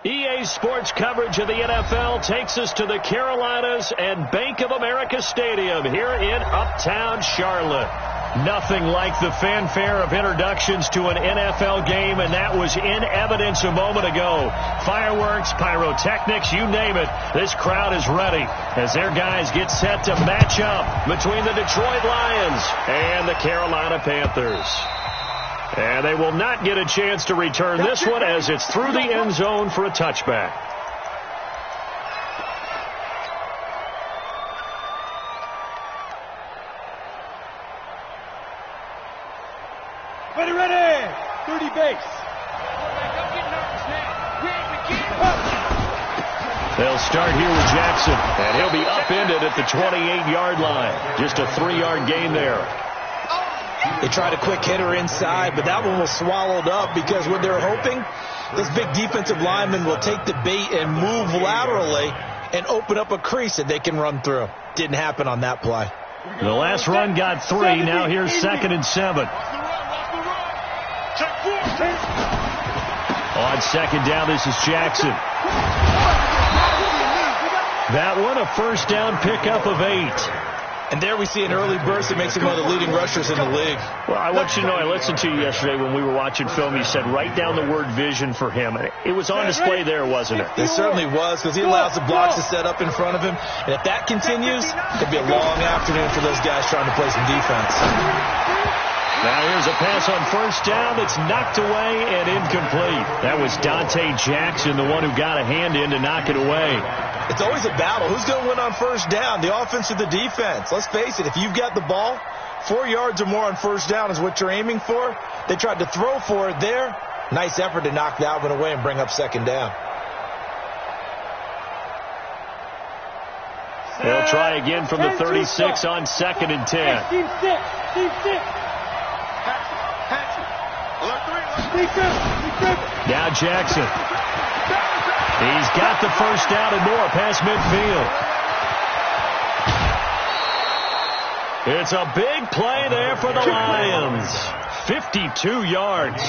EA Sports coverage of the NFL takes us to the Carolinas and Bank of America Stadium here in Uptown Charlotte. Nothing like the fanfare of introductions to an NFL game, and that was in evidence a moment ago. Fireworks, pyrotechnics, you name it. This crowd is ready as their guys get set to match up between the Detroit Lions and the Carolina Panthers. And they will not get a chance to return this one as it's through the end zone for a touchback. Ready. 30 base. They'll start here with Jackson, and he'll be upended at the 28-yard line. Just a 3-yard gain there. They tried a quick hitter inside, but that one was swallowed up because what they're hoping, this big defensive lineman will take the bait and move laterally and open up a crease that they can run through. Didn't happen on that play. The last run got 3. Now here's 2nd and 7. On 2nd down, this is Jackson. That one, a first down pickup of 8. And there we see an early burst that makes him one of the leading rushers in the league. Well, I want you to know, I listened to you yesterday when we were watching film. You said write down the word vision for him. It was on display there, wasn't it? It certainly was, because he allows the blocks to set up in front of him. And if that continues, it'll be a long afternoon for those guys trying to play some defense. Now here's a pass on first down that's knocked away and incomplete. That was Dante Jackson, the one who got a hand in to knock it away. It's always a battle. Who's going to win on first down, the offense or the defense? Let's face it, if you've got the ball, 4 yards or more on first down is what you're aiming for. They tried to throw for it there. Nice effort to knock that one away and bring up 2nd down. They'll try again from the 36 on 2nd and 10. Team 6. Now Jackson. He's got the first down and more past midfield. It's a big play there for the Lions. 52 yards.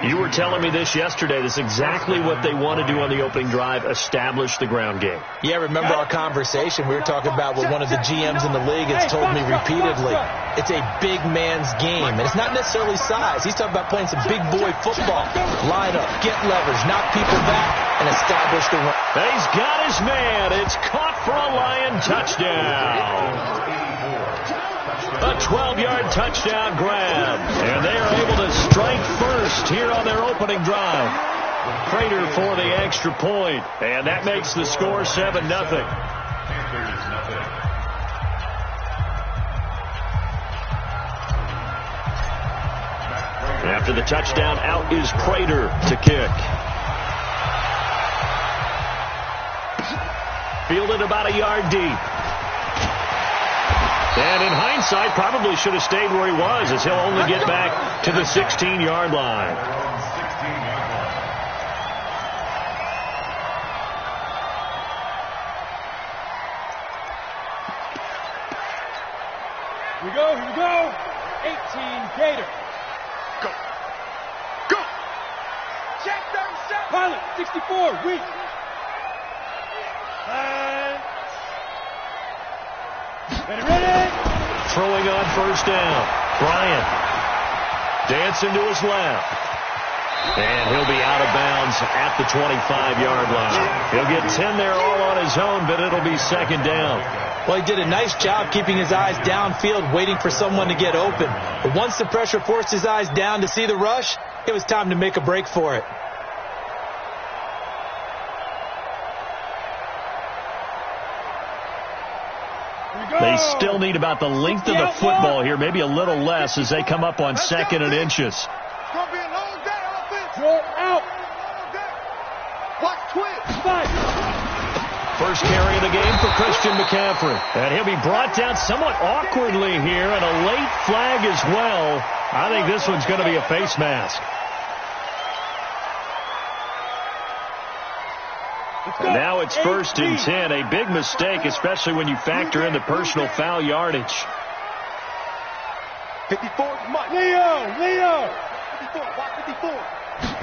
You were telling me this yesterday. This is exactly what they want to do on the opening drive, establish the ground game. Yeah, remember our conversation. We were talking about what one of the GMs in the league has told me repeatedly. It's a big man's game, and it's not necessarily size. He's talking about playing some big boy football. Line up, get leverage, knock people back, and establish the run. He's got his man. It's caught for a Lion touchdown. A 12-yard touchdown grab. And they are able to strike first here on their opening drive. Prater for the extra point. And that makes the score 7-0. After the touchdown, out is Prater to kick. Fielded about a yard deep. And in hindsight, probably should have stayed where he was, as he'll only get back to the 16-yard line. Here we go. 18 Gator. Go. Check 37. Pilot, 64, weak. And ready. Throwing on first down. Bryant dancing to his left. And he'll be out of bounds at the 25-yard line. He'll get 10 there all on his own, but it'll be 2nd down. Well, he did a nice job keeping his eyes downfield, waiting for someone to get open. But once the pressure forced his eyes down to see the rush, it was time to make a break for it. They still need about the length of the football here, maybe a little less as they come up on 2nd and inches. It's going to be a long day offense. Draw out. Watch twist. First carry of the game for Christian McCaffrey. And he'll be brought down somewhat awkwardly here, and a late flag as well. I think this one's going to be a face mask. And now it's 1st and 10. A big mistake, especially when you factor in the personal foul yardage. 54 is Mike. Leo. 54. Watch 54.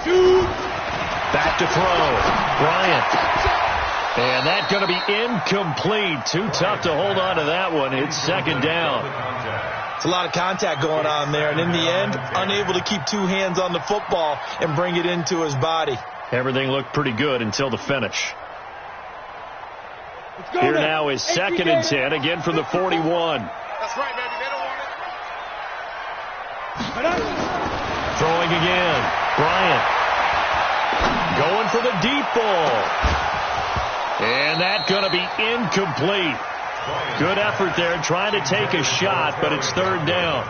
Shoot. Back to throw. Bryant. And that's going to be incomplete. Too tough to hold on to that one. It's second down. It's a lot of contact going on there, and in the end, unable to keep two hands on the football and bring it into his body. Everything looked pretty good until the finish. Here now is second and 10, again from the 41. That's right, baby. They don't want it. Throwing again. Bryant. Going for the deep ball. And that's going to be incomplete. Good effort there trying to take a shot, but it's third down.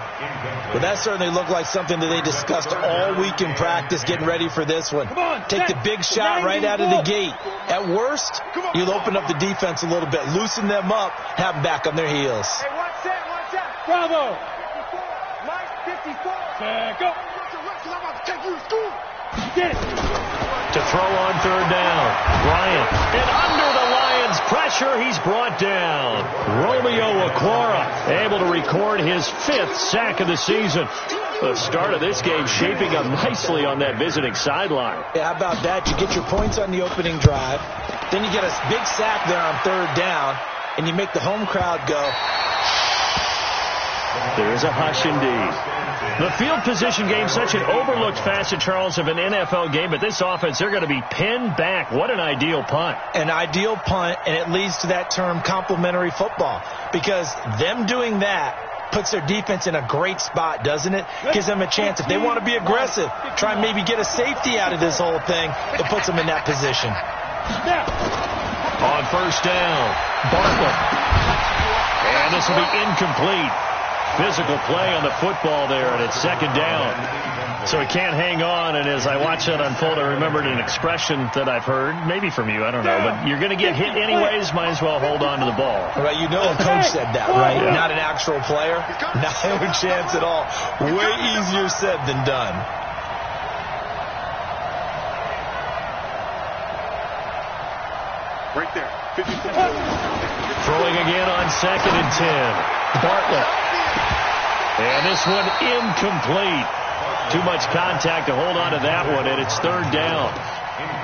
Well, that certainly looked like something that they discussed all week in practice getting ready for this one. Take the big shot right out of the gate. At worst, you'll open up the defense a little bit, loosen them up, have them back on their heels. Hey, watch that. Bravo. 54. Mike, 54. Go. I'm about to take you to school. Get it. To throw on third down. Bryant. And under the Lions' pressure, he's brought down. Romeo Okwara able to record his 5th sack of the season. The start of this game shaping up nicely on that visiting sideline. Yeah, how about that? You get your points on the opening drive. Then you get a big sack there on third down. And you make the home crowd go. There's a hush indeed. The field position game, such an overlooked facet, Charles, of an NFL game, but this offense, they're going to be pinned back. What an ideal punt. An ideal punt, and it leads to that term complementary football, because them doing that puts their defense in a great spot, doesn't it? Gives them a chance. If they want to be aggressive, try and maybe get a safety out of this whole thing, it puts them in that position. On first down, Bartlett. And this will be incomplete. Physical play on the football there, and it's second down. So he can't hang on, and as I watch that unfold, I remembered an expression that I've heard, maybe from you, I don't know, but you're going to get hit anyways, might as well hold on to the ball. Right, you know a coach said that, right? Yeah. Not an actual player. Not a chance at all. Way easier said than done. Right there. 54. Throwing again on second and 10. Bartlett. And this one incomplete. Too much contact to hold on to that one, and it's third down.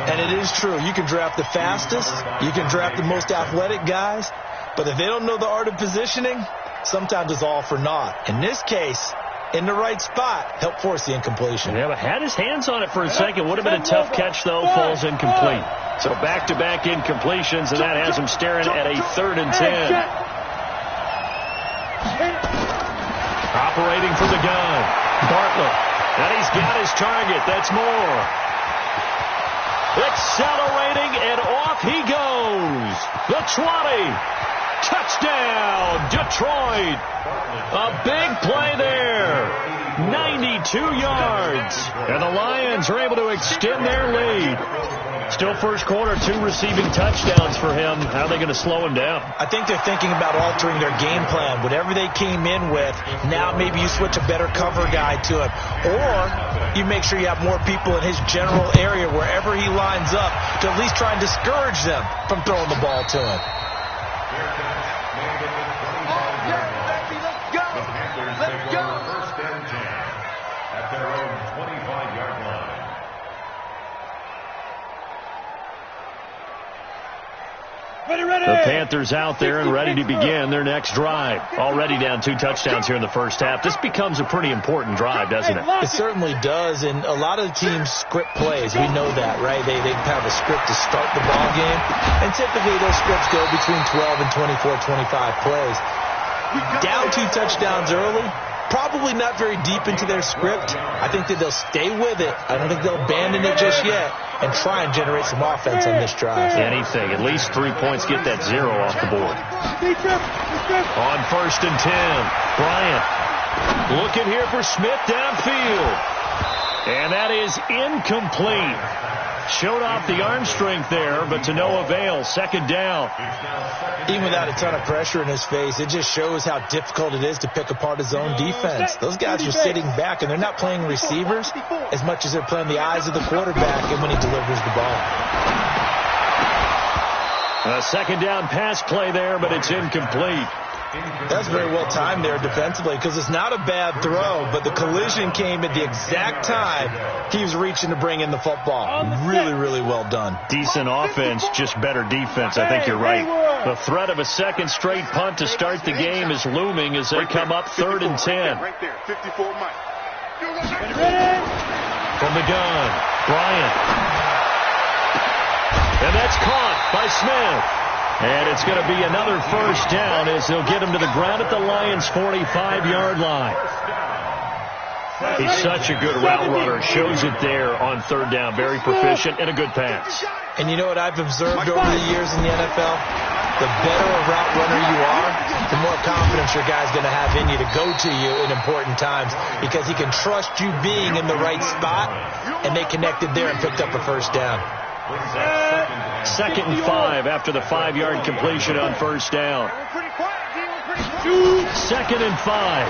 And it is true. You can draft the fastest. You can draft the most athletic guys. But if they don't know the art of positioning, sometimes it's all for naught. In this case, in the right spot, help force the incompletion. Yeah, but had his hands on it for a second. Would have been a tough catch, though. Falls incomplete. So back-to-back incompletions, and that has him staring at a third and 10. Operating from the gun. Bartlett. And he's got his target. That's more. Accelerating, and off he goes. The 20. Touchdown, Detroit. A big play there. 92 yards. And the Lions are able to extend their lead. Still first quarter, 2 receiving touchdowns for him. How are they going to slow him down? I think they're thinking about altering their game plan. Whatever they came in with, now maybe you switch a better cover guy to him. Or you make sure you have more people in his general area wherever he lines up to at least try and discourage them from throwing the ball to him. Let's go. First and 10 at their own 25-yard line. The Panthers out there and ready to begin their next drive. Already down 2 touchdowns here in the first half. This becomes a pretty important drive, doesn't it? It certainly does, and a lot of the teams script plays. We know that, right? They have a script to start the ball game, and typically those scripts go between 12 and 24, 25 plays. Down 2 touchdowns early, probably not very deep into their script. I think that they'll stay with it. I don't think they'll abandon it just yet and try and generate some offense on this drive. Anything. At least 3 points, get that 0 off the board. On first and 10, Bryant looking here for Smith downfield. And that is incomplete. Showed off the arm strength there, but to no avail. Second down. Even without a ton of pressure in his face, it just shows how difficult it is to pick apart his own defense. Those guys are sitting back, and they're not playing receivers as much as they're playing the eyes of the quarterback and when he delivers the ball. A second down pass play there, but it's incomplete. That's very well timed there defensively because it's not a bad throw, but the collision came at the exact time he was reaching to bring in the football. Really, really well done. Decent offense, just better defense. I think you're right. The threat of a second straight punt to start the game is looming as they come up 3rd and 10. Right there, 54 Mike. From the gun, Bryant. And that's caught by Smith. And it's going to be another first down as they'll get him to the ground at the Lions' 45-yard line. He's such a good route runner. Shows it there on 3rd down. Very proficient and a good pass. And you know what I've observed over the years in the NFL? The better a route runner you are, the more confidence your guy's going to have in you to go to you in important times because he can trust you being in the right spot, and they connected there and picked up a first down. 2nd and 5 after the 5-yard completion on 1st down. 2nd and 5.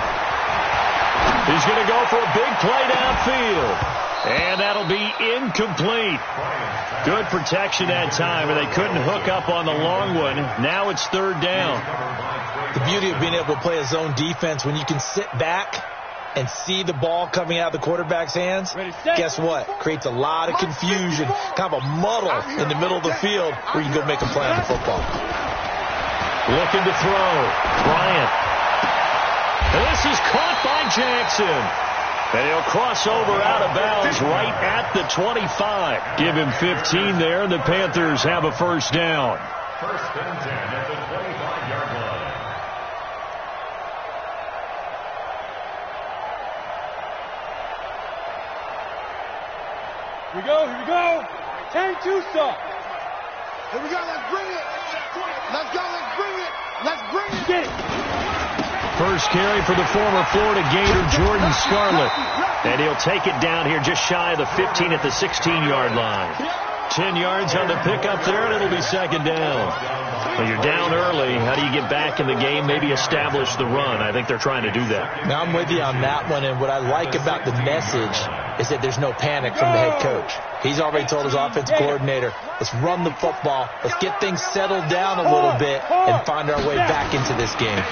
He's going to go for a big play downfield. And that'll be incomplete. Good protection that time, and they couldn't hook up on the long one. Now it's 3rd down. The beauty of being able to play a zone defense when you can sit back and see the ball coming out of the quarterback's hands, guess what? Creates a lot of confusion, kind of a muddle in the middle of the field where you can go make a play on the football. Looking to throw. Bryant. And this is caught by Jackson. And he'll cross over out of bounds right at the 25. Give him 15 there, and the Panthers have a first down. 1st and 10 at the 25-yard line. Here we go. 10-2 stop. Here we go, let's bring it. Let's go, let's bring it. Let's bring it. Get it. First carry for the former Florida Gator, Jordan Scarlett. And he'll take it down here just shy of the 15 at the 16-yard line. 10 yards on the pickup there, and it'll be 2nd down. Well, you're down early. How do you get back in the game? Maybe establish the run. I think they're trying to do that. Now I'm with you on that one, and what I like about the message is that there's no panic from the head coach. He's already told his offensive coordinator, let's run the football, let's get things settled down a little bit, and find our way back into this game.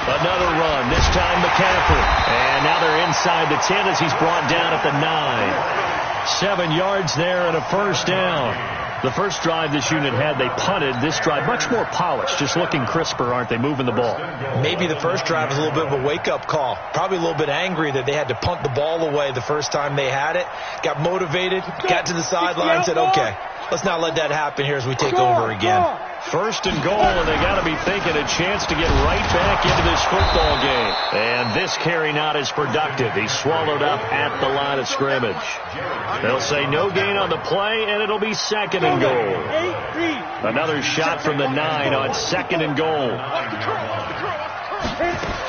Another run, this time McCaffrey. And now they're inside the 10 as he's brought down at the 9. 7 yards there and a first down. The first drive this unit had, they punted. This drive, much more polished, just looking crisper, aren't they, moving the ball? Maybe the first drive was a little bit of a wake-up call. Probably a little bit angry that they had to punt the ball away the first time they had it. Got motivated, got to the sideline, said, okay, let's not let that happen here as we take over again. 1st and goal, and they got to be thinking a chance to get right back into this football game. And this carry not as productive. He's swallowed up at the line of scrimmage. They'll say no gain on the play, and it'll be 2nd and goal. Another shot from the 9 on 2nd and goal.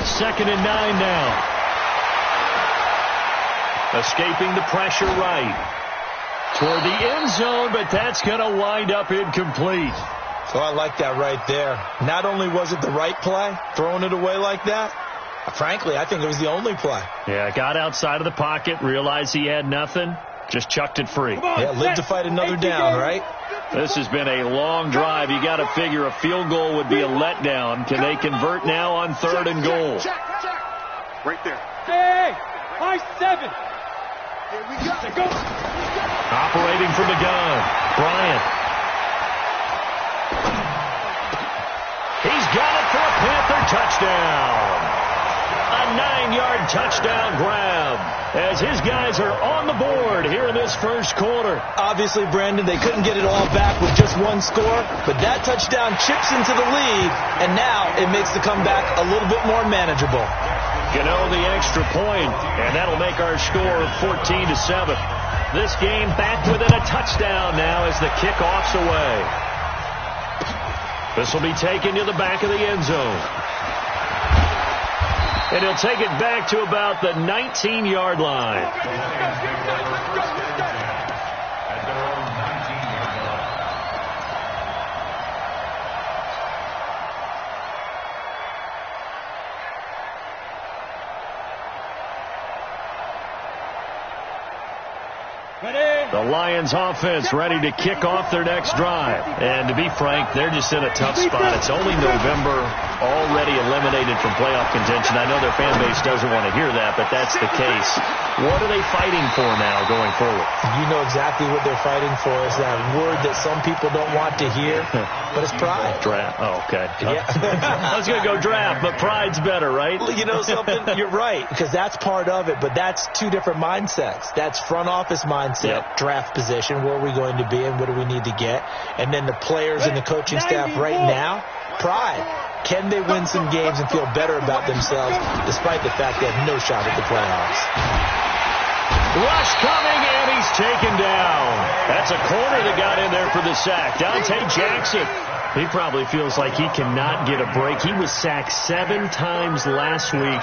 2nd and 9 now. Escaping the pressure right. Toward the end zone, but that's going to wind up incomplete. So I like that right there. Not only was it the right play, throwing it away like that, frankly, I think it was the only play. Yeah, got outside of the pocket, realized he had nothing, just chucked it free. Yeah, live to fight another down, right? This has been a long drive. You got to figure a field goal would be a letdown. Can they convert now on 3rd and goal? Right there. Hey, high 7. Here we go. Operating from the gun, Bryant. He's got it for a Panther touchdown. A 9-yard touchdown grab as his guys are on the board here in this first quarter. Obviously, Brandon, they couldn't get it all back with just one score, but that touchdown chips into the lead, and now it makes the comeback a little bit more manageable. The extra point, and that'll make our score 14-7. This game back within a touchdown now as the kickoff's away. This will be taken to the back of the end zone. And he'll take it back to about the 19-yard line. The Lions offense ready to kick off their next drive. And to be frank, they're just in a tough spot. It's only November. already eliminated from playoff contention. I know their fan base doesn't want to hear that, but that's the case. What are they fighting for now going forward? You know exactly what they're fighting for. Is that word that some people don't want to hear, but it's pride. Draft. Oh, okay. Yeah. I was going to go draft, but pride's better, right? You know something? You're right, because that's part of it, but that's two different mindsets. That's front office mindset, draft position, where are we going to be and what do we need to get? And then the players and the coaching staff right now, pride. Can they win some games and feel better about themselves despite the fact they have no shot at the playoffs? Rush coming, and he's taken down. That's a corner that got in there for the sack. Dante Jackson. He probably feels like he cannot get a break. He was sacked 7 times last week.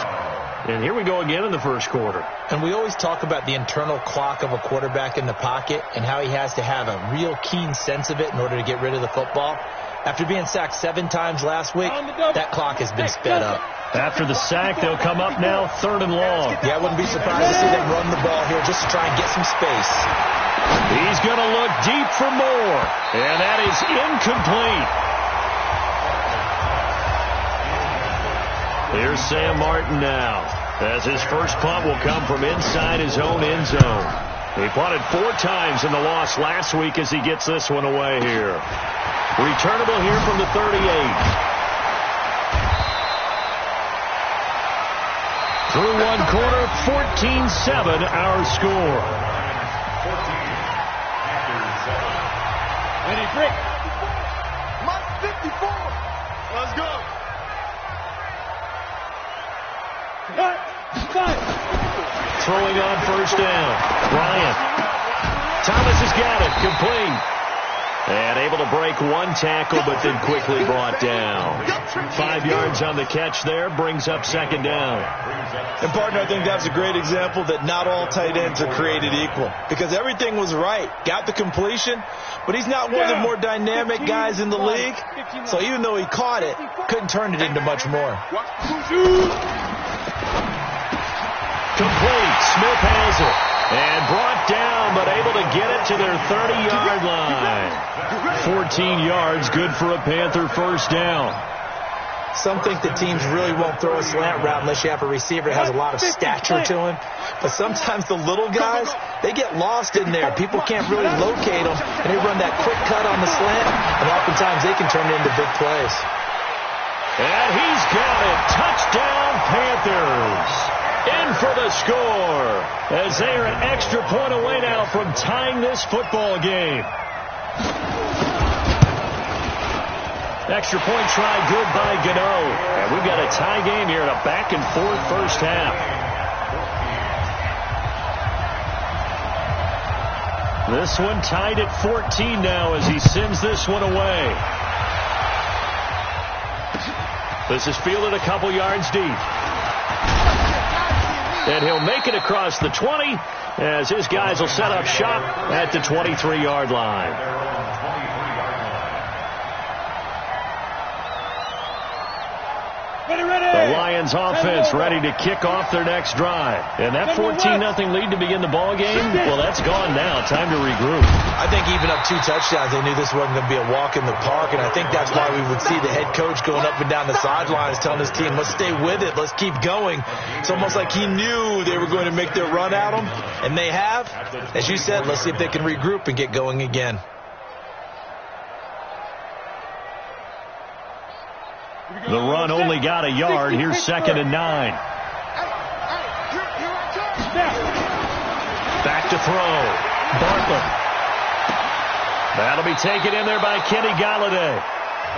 And here we go again in the first quarter. And we always talk about the internal clock of a quarterback in the pocket and how he has to have a real keen sense of it in order to get rid of the football. After being sacked 7 times last week, that clock has been sped up. After the sack, they'll come up now 3rd and long. Yeah, I wouldn't be surprised to see them run the ball here just to try and get some space. He's going to look deep for more, and that is incomplete. Here's Sam Martin now, as his first punt will come from inside his own end zone. He punted 4 times in the loss last week as he gets this one away here. Returnable here from the 38. Through one quarter, 14-7 our score. Ready, break. Mark 54. Let's go. Throwing on first down. Bryant. Thomas has got it. Complete. And able to break 1 tackle, but then quickly brought down. 5 yards on the catch there, brings up 2nd down. And, partner, I think that's a great example that not all tight ends are created equal. Because everything was right. Got the completion, but he's not one of the more dynamic guys in the league. So even though he caught it, couldn't turn it into much more. Complete. Smith has it. And brought down, but able to get it to their 30-yard line. 14 yards, good for a Panther first down. Some think the teams really won't throw a slant route unless you have a receiver that has a lot of stature to him. But sometimes the little guys, they get lost in there. People can't really locate them, and they run that quick cut on the slant, and oftentimes they can turn it into big plays. And he's got it. Touchdown, Panthers. In for the score, as they are an extra point away now from tying this football game. Extra point try, good by Gano. And we've got a tie game here in a back-and-forth first half. This one tied at 14 now as he sends this one away. This is fielded a couple yards deep. And he'll make it across the 20 as his guys will set up shop at the 23-yard line. The Lions offense ready to kick off their next drive. And that 14-0 lead to begin the ball game, well, that's gone now. Time to regroup. I think even up 2 touchdowns, they knew this wasn't going to be a walk in the park, and I think that's why we would see the head coach going up and down the sidelines telling his team, let's stay with it, let's keep going. It's almost like he knew they were going to make their run at him, and they have. As you said, let's see if they can regroup and get going again. The run only got a yard. Here's 2nd and 9. Back to throw. Bartlett. That'll be taken in there by Kenny Galladay.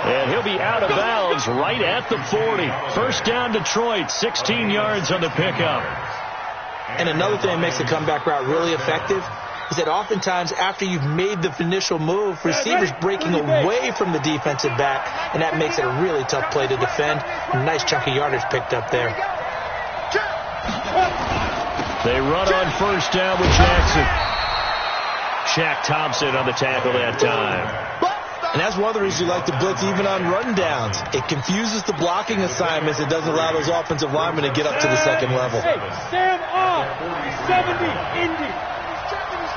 And he'll be out of bounds right at the 40. First down, Detroit. 16 yards on the pickup. And another thing that makes the comeback route really effective is that oftentimes after you've made the initial move, receivers breaking away from the defensive back, and that makes it a really tough play to defend. A nice chunk of yardage picked up there. They run on first down with Jackson. Shaq Thompson on the tackle that time. And that's one of the reasons you like to blitz even on run downs. It confuses the blocking assignments. It doesn't allow those offensive linemen to get up to the second level. Sam on 70, Indy.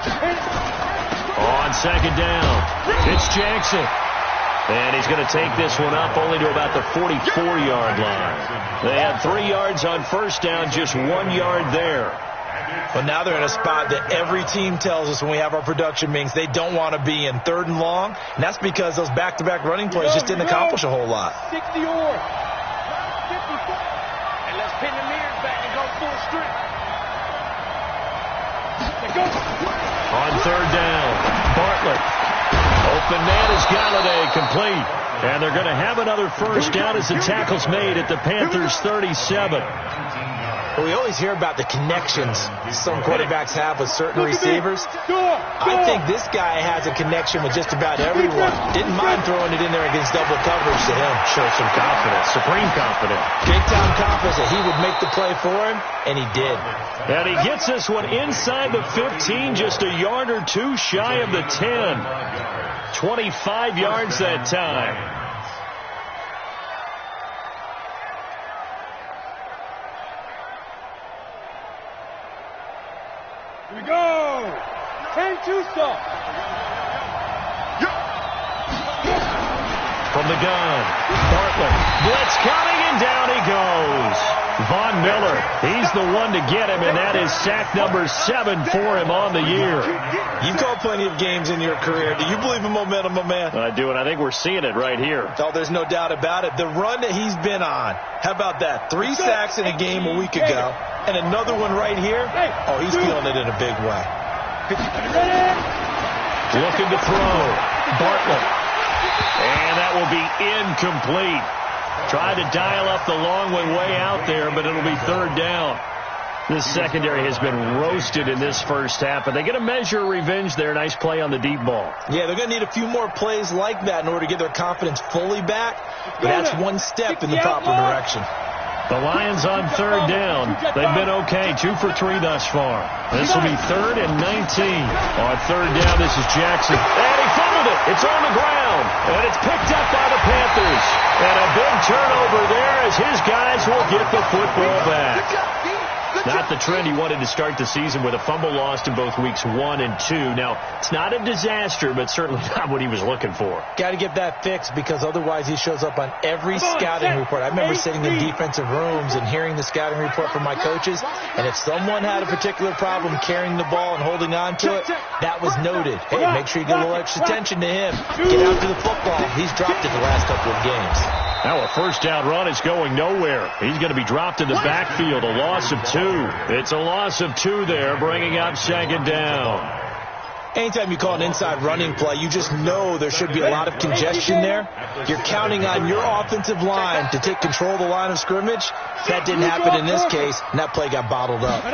On second down, it's Jackson. And he's going to take this one up only to about the 44-yard line. They had 3 yards on first down, just 1 yard there. But now they're in a spot that every team tells us when we have our production meetings they don't want to be in, 3rd and long. And that's because those back-to-back running plays just didn't accomplish a whole lot. 60 or 54. And let's pin the mirrors back and go full strength. On 3rd down, Bartlett. Open man is Galladay, complete. And they're going to have another first down as the tackle's made at the Panthers' 37. Well, we always hear about the connections some quarterbacks have with certain receivers. I think this guy has a connection with just about everyone. Didn't mind throwing it in there against double coverage to him. Showed some confidence, supreme confidence. Big-time confidence that he would make the play for him, and he did. And he gets this one inside the 15, just a yard or two shy of the 10. 25 yards that time. Here we go. 10-2 stop. From the gun, Bartlett. Blitz coming, and down he goes. Von Miller, he's the one to get him, and that is sack number 7 for him on the year. You've called plenty of games in your career. Do you believe in momentum, my man? I do, and I think we're seeing it right here. Oh, there's no doubt about it. The run that he's been on, how about that? 3 sacks in a game a week ago, and another one right here. Oh, he's feeling it in a big way. Looking to throw. Bartlett. And that will be incomplete. Tried to dial up the long one way out there, but it'll be 3rd down. This secondary has been roasted in this first half, but they get a measure of revenge there. Nice play on the deep ball. Yeah, they're going to need a few more plays like that in order to get their confidence fully back. But that's one step in the proper direction. The Lions on 3rd down. They've been okay, 2 for 3 thus far. This will be 3rd and 19. On 3rd down, this is Jackson. And he fumbled it. It's on the ground. And it's picked up by the Panthers. And a big turnover there as his guys will get the football back. Not the trend he wanted to start the season with a fumble lost in both weeks 1 and 2. Now, it's not a disaster, but certainly not what he was looking for. Got to get that fixed because otherwise he shows up on every scouting report. I remember sitting in defensive rooms and hearing the scouting report from my coaches, and if someone had a particular problem carrying the ball and holding on to it, that was noted. Hey, make sure you get a little extra attention to him. Get out to the football. He's dropped it the last couple of games. Now a first down run is going nowhere. He's going to be dropped in the backfield. A loss of 2. It's a loss of 2 there, bringing up 2nd down. Anytime you call an inside running play, you just know there should be a lot of congestion there. You're counting on your offensive line to take control of the line of scrimmage. That didn't happen in this case, and that play got bottled up.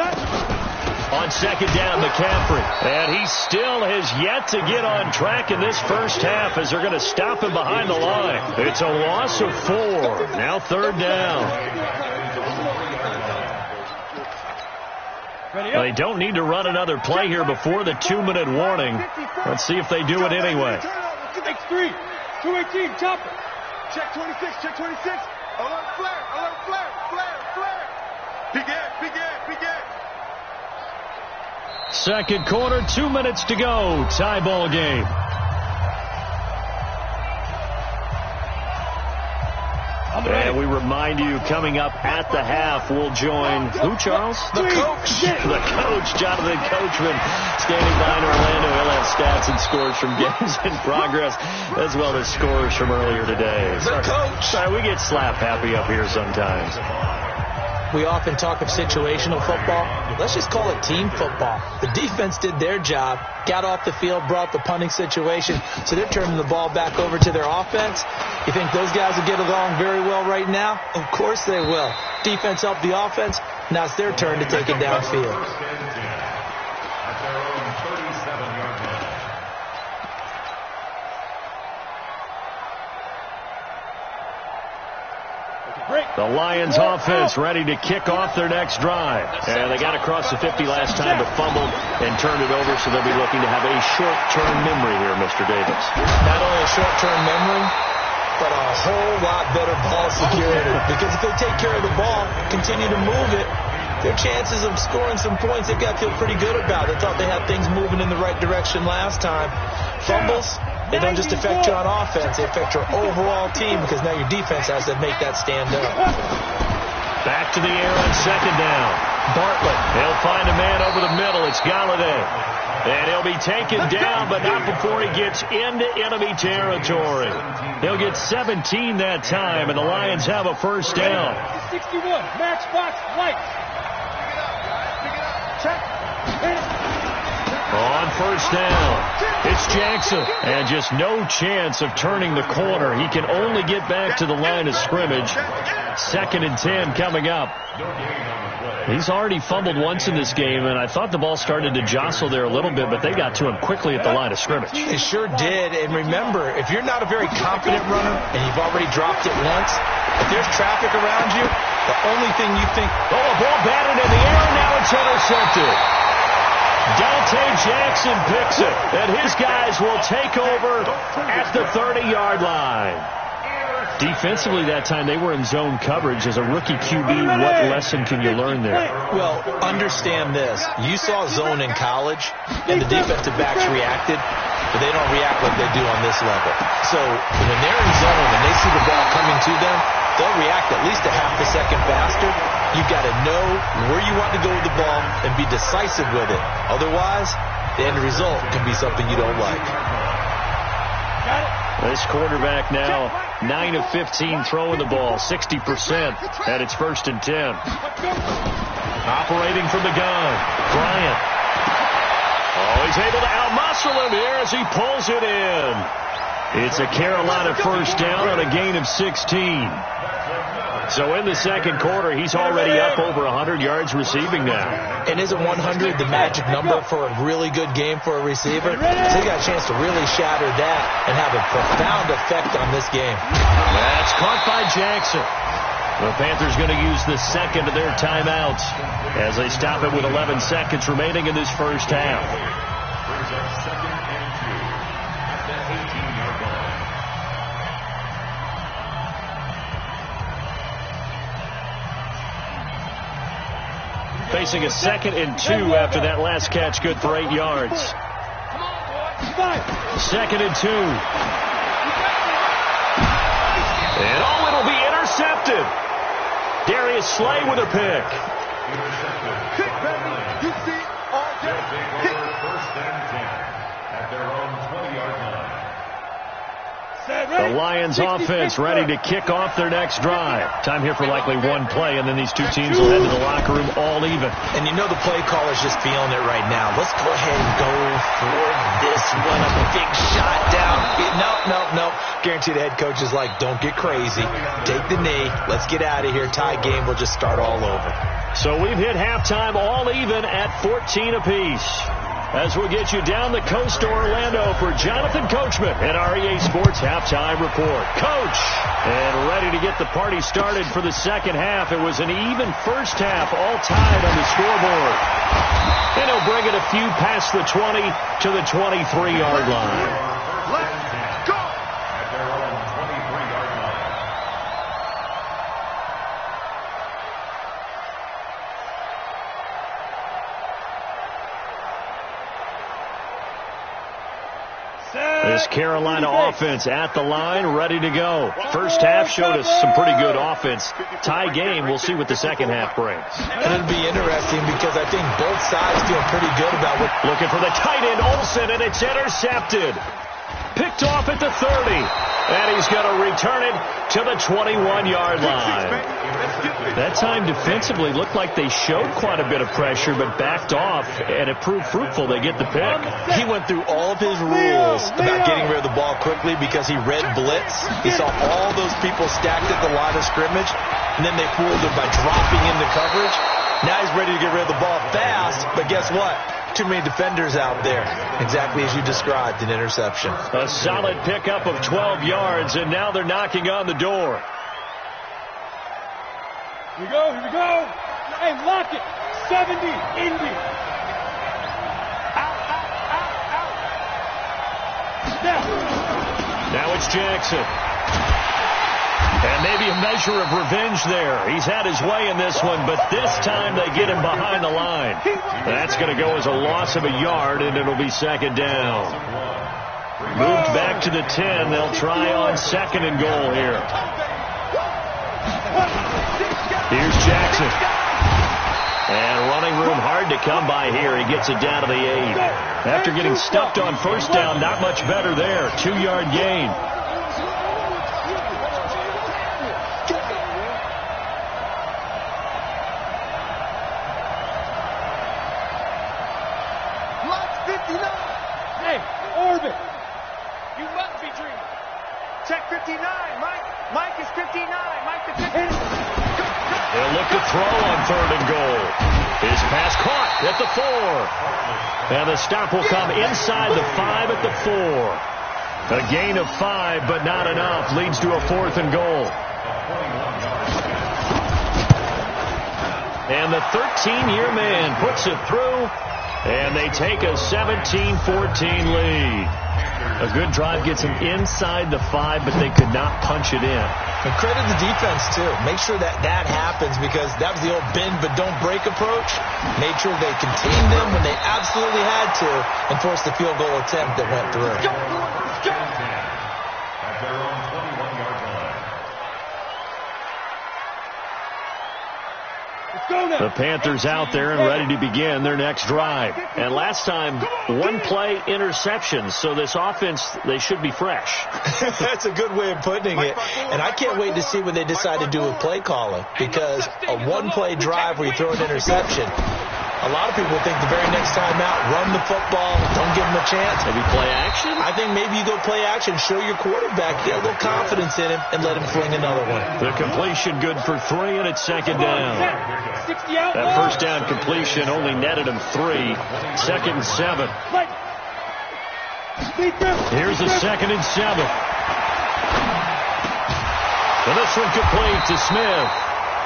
On 2nd down, McCaffrey. And he still has yet to get on track in this first half as they're going to stop him behind the line. It's a loss of 4. Now 3rd down. They don't need to run another play here before the 2-minute warning. Let's see if they do it anyway. X3, 218, chopper. Check 26, check 26. Alert flare, alert flare, flare, flare. Begin. 2nd quarter, 2 minutes to go. Tie ball game. And we remind you, coming up at the half, we'll join who, Charles? The coach. The coach, Jonathan Coachman, standing by in Orlando. He'll have stats and scores from games in progress, as well as scores from earlier today. The coach. Sorry, we get slap happy up here sometimes. We often talk of situational football. Let's just call it team football. The defense did their job, got off the field, brought the punting situation, so they're turning the ball back over to their offense. You think those guys will get along very well right now? Of course they will. Defense helped the offense. Now it's their turn to take it downfield. The Lions offense ready to kick off their next drive. And they got across the 50 last time but fumbled and turned it over, so they'll be looking to have a short-term memory here, Mr. Davis. Not only a short-term memory, but a whole lot better ball security. Because if they take care of the ball, continue to move it, their chances of scoring some points, they've got to feel pretty good about. They thought they had things moving in the right direction last time. Fumbles, They don't just affect you on offense, they affect your overall team because now your defense has to make that stand up. Back to the air on second down. Bartlett, he'll find a man over the middle. It's Galladay. And he'll be taken down, but not before he gets into enemy territory. He'll get 17 that time, and the Lions have a first down. 61, matchbox light. Check. On first down, it's Jackson. And just no chance of turning the corner. He can only get back to the line of scrimmage. 2nd and 10 coming up. He's already fumbled once in this game, and I thought the ball started to jostle there a little bit, but they got to him quickly at the line of scrimmage. They sure did. And remember, if you're not a very confident runner and you've already dropped it once, if there's traffic around you, the only thing you think, oh, a ball batted in the air, and now it's intercepted. Dante Jackson picks it, and his guys will take over at the 30-yard line. Defensively that time, they were in zone coverage. As a rookie QB, what lesson can you learn there? Well, understand this. You saw zone in college, and the defensive backs reacted, but they don't react like they do on this level. So when they're in zone and they see the ball coming to them, they'll react at least a half a second faster. You've got to know where you want to go with the ball and be decisive with it. Otherwise, the end result can be something you don't like. This quarterback now 9 of 15 throwing the ball, 60%, and it's 1st and 10. Operating from the gun, Bryant. Oh, he's able to outmuscle him here as he pulls it in. It's a Carolina first down on a gain of 16. So in the second quarter, he's already up over 100 yards receiving now. And isn't 100 the magic number for a really good game for a receiver? So he got a chance to really shatter that and have a profound effect on this game. That's caught by Jackson. The Panthers going to use the second of their timeouts as they stop it with 11 seconds remaining in this first half. Brings up 2nd and 2 at the 18-yard line. Facing a 2nd and 2 after that last catch, good for 8 yards. 2nd and 2. And oh, it'll be intercepted. Darius Slay with a pick. Kick, baby. You see all day. Kick. 1st and 10 at their own 20-yard line. The Lions offense ready to kick off their next drive. Time here for likely one play, and then these two teams will head to the locker room all even. And you know the play caller's just feeling it right now. Let's go ahead and go for this one. A big shot down. No. Guarantee the head coach is like, don't get crazy. Take the knee. Let's get out of here. Tie game. We'll just start all over. So we've hit halftime all even at 14 apiece. As we get you down the coast to Orlando for Jonathan Coachman and our EA Sports Halftime Report. Coach, and ready to get the party started for the second half. It was an even first half, all tied on the scoreboard. And he'll bring it a few past the 20 to the 23-yard line. Let's go. At their own 23-yard line. This Carolina offense at the line, ready to go. First half showed us some pretty good offense. Tie game, we'll see what the second half brings. And it'll be interesting because I think both sides feel pretty good about what... Looking for the tight end, Olsen, and it's intercepted. Picked off at the 30. And he's going to return it to the 21-yard line. That time defensively looked like they showed quite a bit of pressure, but backed off, and it proved fruitful. They get the pick. He went through all of his rules about getting rid of the ball quickly because he read blitz. He saw all those people stacked at the line of scrimmage, and then they fooled him by dropping into coverage. Now he's ready to get rid of the ball fast, but guess what? Too many defenders out there. Exactly as you described, an interception. A solid pickup of 12 yards, and now they're knocking on the door. Here we go. Hey, lock it. 70, Indy. Out. Now it's Jackson. And maybe a measure of revenge there. He's had his way in this one, but this time they get him behind the line. That's going to go as a loss of a yard, and it'll be second down. Moved back to the 10. They'll try on 2nd and goal here. Here's Jackson. And running room hard to come by here. He gets it down to the 8. After getting stuffed on 1st down, not much better there. 2-yard gain. Hey, Orbit. You must be dreaming. Check 59, Mike. Mike is 59. Mike the 59. They'll look to throw on 3rd and goal. His pass caught at the 4. And the stop will come inside the 5 at the 4. A gain of 5, but not enough. Leads to a 4th and goal. And the 13-year man puts it through. And they take a 17-14 lead. A good drive gets them inside the 5, but they could not punch it in. And credit the defense, too. Make sure that happens, because that was the old bend but don't break approach. Made sure they contained them when they absolutely had to and forced the field goal attempt that went through. At their own 21-yard line. The Panthers out there and ready to begin their next drive. And last time, 1-play interception. So this offense, they should be fresh. That's a good way of putting it. And I can't wait to see what they decide to do with play calling. Because a 1-play drive where you throw an interception, a lot of people think the very next time out, run the football, don't give them a chance. Maybe play action? I think maybe you go play action, show your quarterback, get a little confidence in him, and let him fling another one. The completion good for 3, and it's 2nd down. That 1st down completion only netted him 3. 2nd and 7. Here's a 2nd and 7. And this one complete to Smith.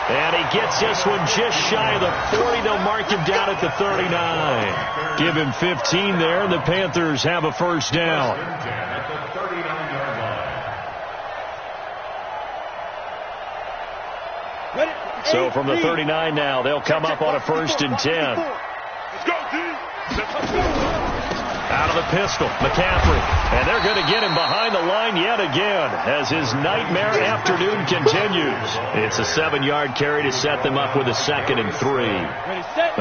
And he gets this one just shy of the 40. They'll mark him down at the 39. Give him 15 there, and the Panthers have a 1st down. At the 39-yard line. So from the 39 now, they'll come up on a 1st and 10. Let's go, D. Out of the pistol, McCaffrey. And they're going to get him behind the line yet again as his nightmare afternoon continues. It's a 7-yard carry to set them up with a 2nd and 3.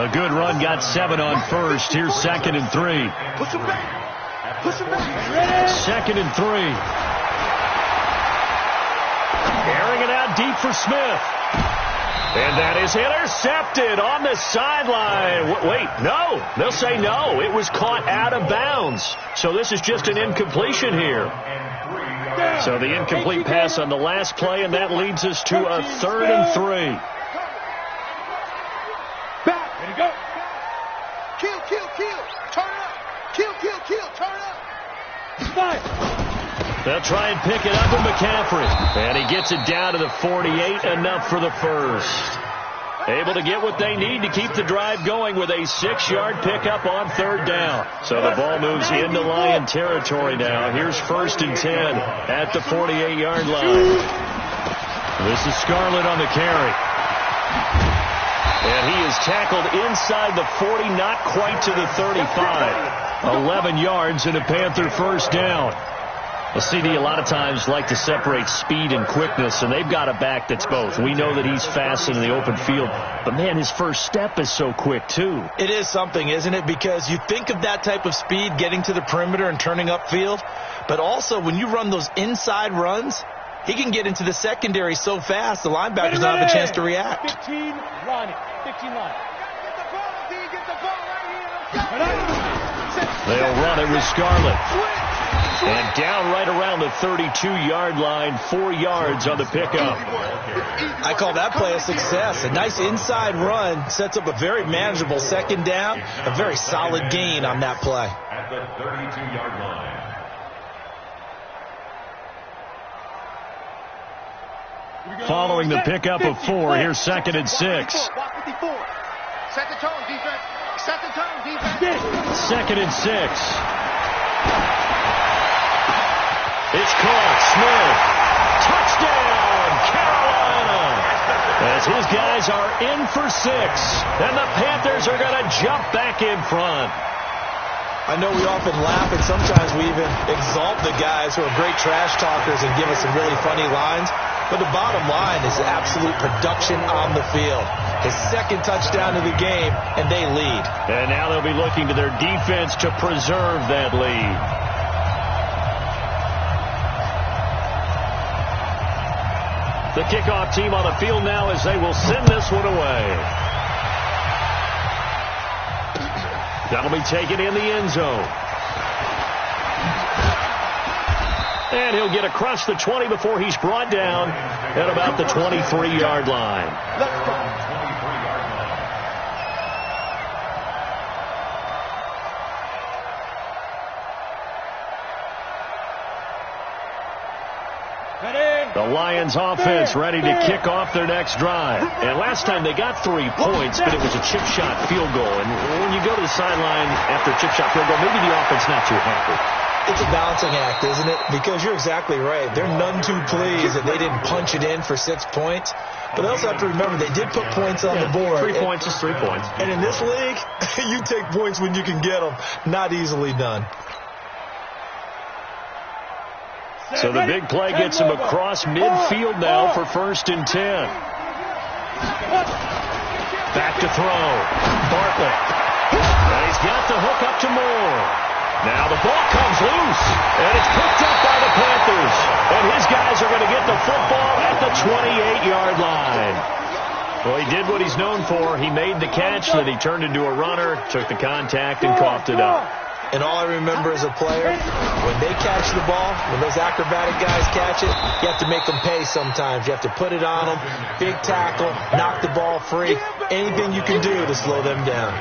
A good run got 7 on 1st. Here's 2nd and 3. Push him back. Push him back. 2nd and 3. Airing it out deep for Smith. And that is intercepted on the sideline. Wait, no. They'll say no. It was caught out of bounds. So this is just an incompletion here. So the incomplete pass on the last play, and that leads us to a 3rd and 3. Back. Ready to go. Kill. Turn up. Kill. Turn up. 5. They'll try and pick it up with McCaffrey. And he gets it down to the 48, enough for the 1st. Able to get what they need to keep the drive going with a 6-yard pickup on 3rd down. So the ball moves into Lion territory now. Here's 1st and 10 at the 48-yard line. This is Scarlett on the carry. And he is tackled inside the 40, not quite to the 35. 11 yards and a Panther 1st down. Well, CD, a lot of times like to separate speed and quickness, and they've got a back that's both. We know that he's fast in the open field, but, man, his first step is so quick, too. It is something, isn't it? Because you think of that type of speed getting to the perimeter and turning upfield, but also when you run those inside runs, he can get into the secondary so fast the linebackers don't have a chance to react. 15 line. 15 line. Get the ball right here. They'll run it with Scarlett. And down right around the 32-yard line, 4 yards on the pickup. I call that play a success. A nice inside run sets up a very manageable 2nd down, a very solid gain on that play. At the 32-yard line. Following the pickup of 4, here's 2nd and 6. Set the tone, defense. Set the tone, defense. 2nd and 6. It's caught. Smith. Touchdown, Carolina. As his guys are in for 6. And the Panthers are going to jump back in front. I know we often laugh, and sometimes we even exalt the guys who are great trash talkers and give us some really funny lines. But the bottom line is absolute production on the field. His second touchdown of the game, and they lead. And now they'll be looking to their defense to preserve that lead. The kickoff team on the field now as they will send this one away. That'll be taken in the end zone. And he'll get across the 20 before he's brought down at about the 23-yard line. Let's go. The Lions offense ready to kick off their next drive. And last time they got 3 points, but it was a chip shot field goal. And when you go to the sideline after a chip shot field goal, maybe the offense not too happy. It's a balancing act, isn't it? Because you're exactly right. They're none too pleased that they didn't punch it in for 6 points. But they also have to remember they did put points on the board. 3 points is 3 points. And in this league, you take points when you can get them. Not easily done. So the big play gets him across midfield now for 1st and 10. Back to throw. Bartlett. And he's got the hook up to Moore. Now the ball comes loose, and it's picked up by the Panthers. And his guys are going to get the football at the 28-yard line. Well, he did what he's known for. He made the catch, then he turned into a runner, took the contact, and coughed it up. And all I remember as a player, when they catch the ball, when those acrobatic guys catch it, you have to make them pay sometimes. You have to put it on them, big tackle, knock the ball free, anything you can do to slow them down.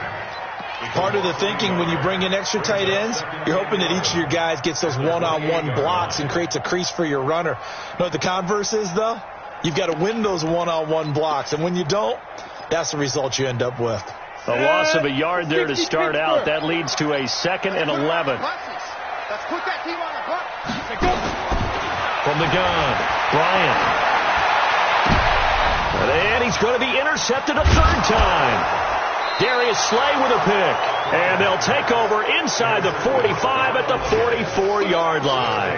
Part of the thinking when you bring in extra tight ends, you're hoping that each of your guys gets those one-on-one blocks and creates a crease for your runner. You know what the converse is, though? You've got to win those one-on-one blocks, and when you don't, that's the result you end up with. A loss of a yard there to start out. That leads to a 2nd and 11. Let's put that team on the clock. From the gun, Bryant. And he's going to be intercepted a 3rd time. Darius Slay with a pick. And they'll take over inside the 45 at the 44-yard line.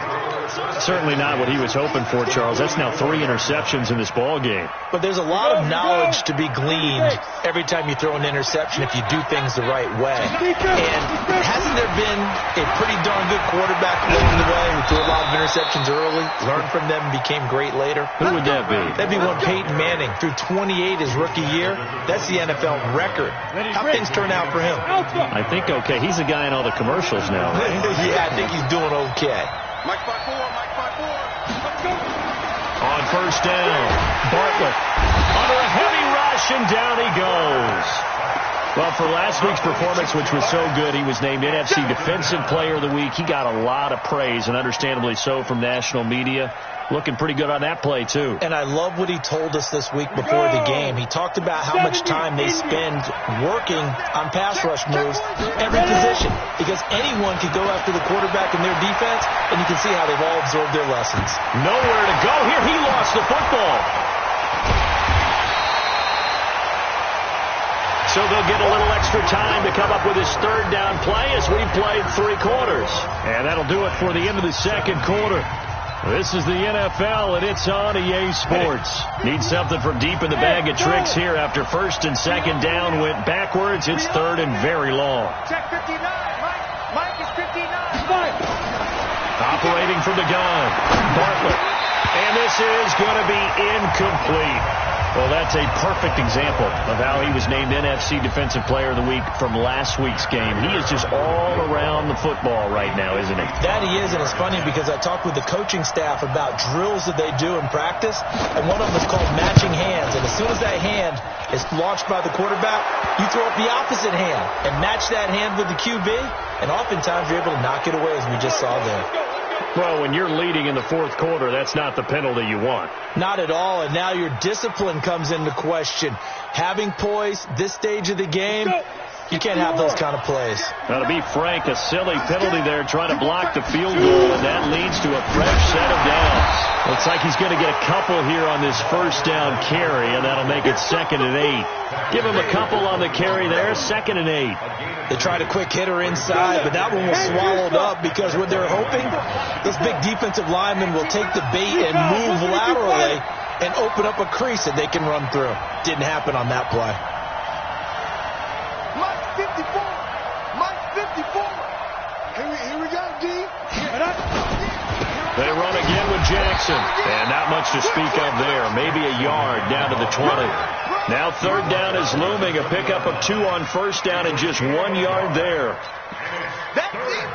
Certainly not what he was hoping for, Charles. That's now 3 interceptions in this ball game. But there's a lot of knowledge to be gleaned every time you throw an interception if you do things the right way. And hasn't there been a pretty darn good quarterback along the way who threw a lot of interceptions early, learned from them, and became great later? Who would that be? That'd be one Peyton Manning. Threw 28 his rookie year. That's the NFL record. How things turn out for him? I think okay. He's the guy in all the commercials now, right? Yeah, I think he's doing okay. Mike 5-4, Mike 5-4. Let's go. On 1st down, Bartlett under a heavy rush, and down he goes. Well, for last week's performance, which was so good, he was named NFC Defensive Player of the Week. He got a lot of praise, and understandably so, from national media. Looking pretty good on that play, too. And I love what he told us this week before the game. He talked about how much time they spend working on pass rush moves, every position, because anyone could go after the quarterback in their defense, and you can see how they've all absorbed their lessons. Nowhere to go here. He lost the football. So they'll get a little extra time to come up with his 3rd down play as we played 3 quarters. And that'll do it for the end of the 2nd quarter. This is the NFL, and it's on EA Sports. Need something from deep in the bag of tricks here after 1st and 2nd down went backwards. It's 3rd and very long. Check 59. Mike is 59. Operating from the gun, Bartlett. And this is going to be incomplete. Well, that's a perfect example of how he was named NFC Defensive Player of the Week from last week's game. He is just all around the football right now, isn't he? That he is, and it's funny because I talked with the coaching staff about drills that they do in practice, and one of them is called matching hands. And as soon as that hand is launched by the quarterback, you throw up the opposite hand and match that hand with the QB, and oftentimes you're able to knock it away, as we just saw there. Well, when you're leading in the 4th quarter, that's not the penalty you want. Not at all, and now your discipline comes into question. Having poise, this stage of the game, You can't have those kind of plays. Now, to be frank, a silly penalty there trying to block the field goal, and that leads to a fresh set of downs. Looks like he's going to get a couple here on this first down carry, and that'll make it 2nd and 8. Give him a couple on the carry there, 2nd and 8. They tried a quick hitter inside, but that one was swallowed up because what they're hoping, those big defensive linemen will take the bait and move laterally and open up a crease that they can run through. Didn't happen on that play. Mike 54. Mike 54. Here we go, D. They run again with Jackson. And not much to speak of there. Maybe a yard down to the 20. Now 3rd down is looming. A pickup of 2 on 1st down and just 1 yard there. That's it,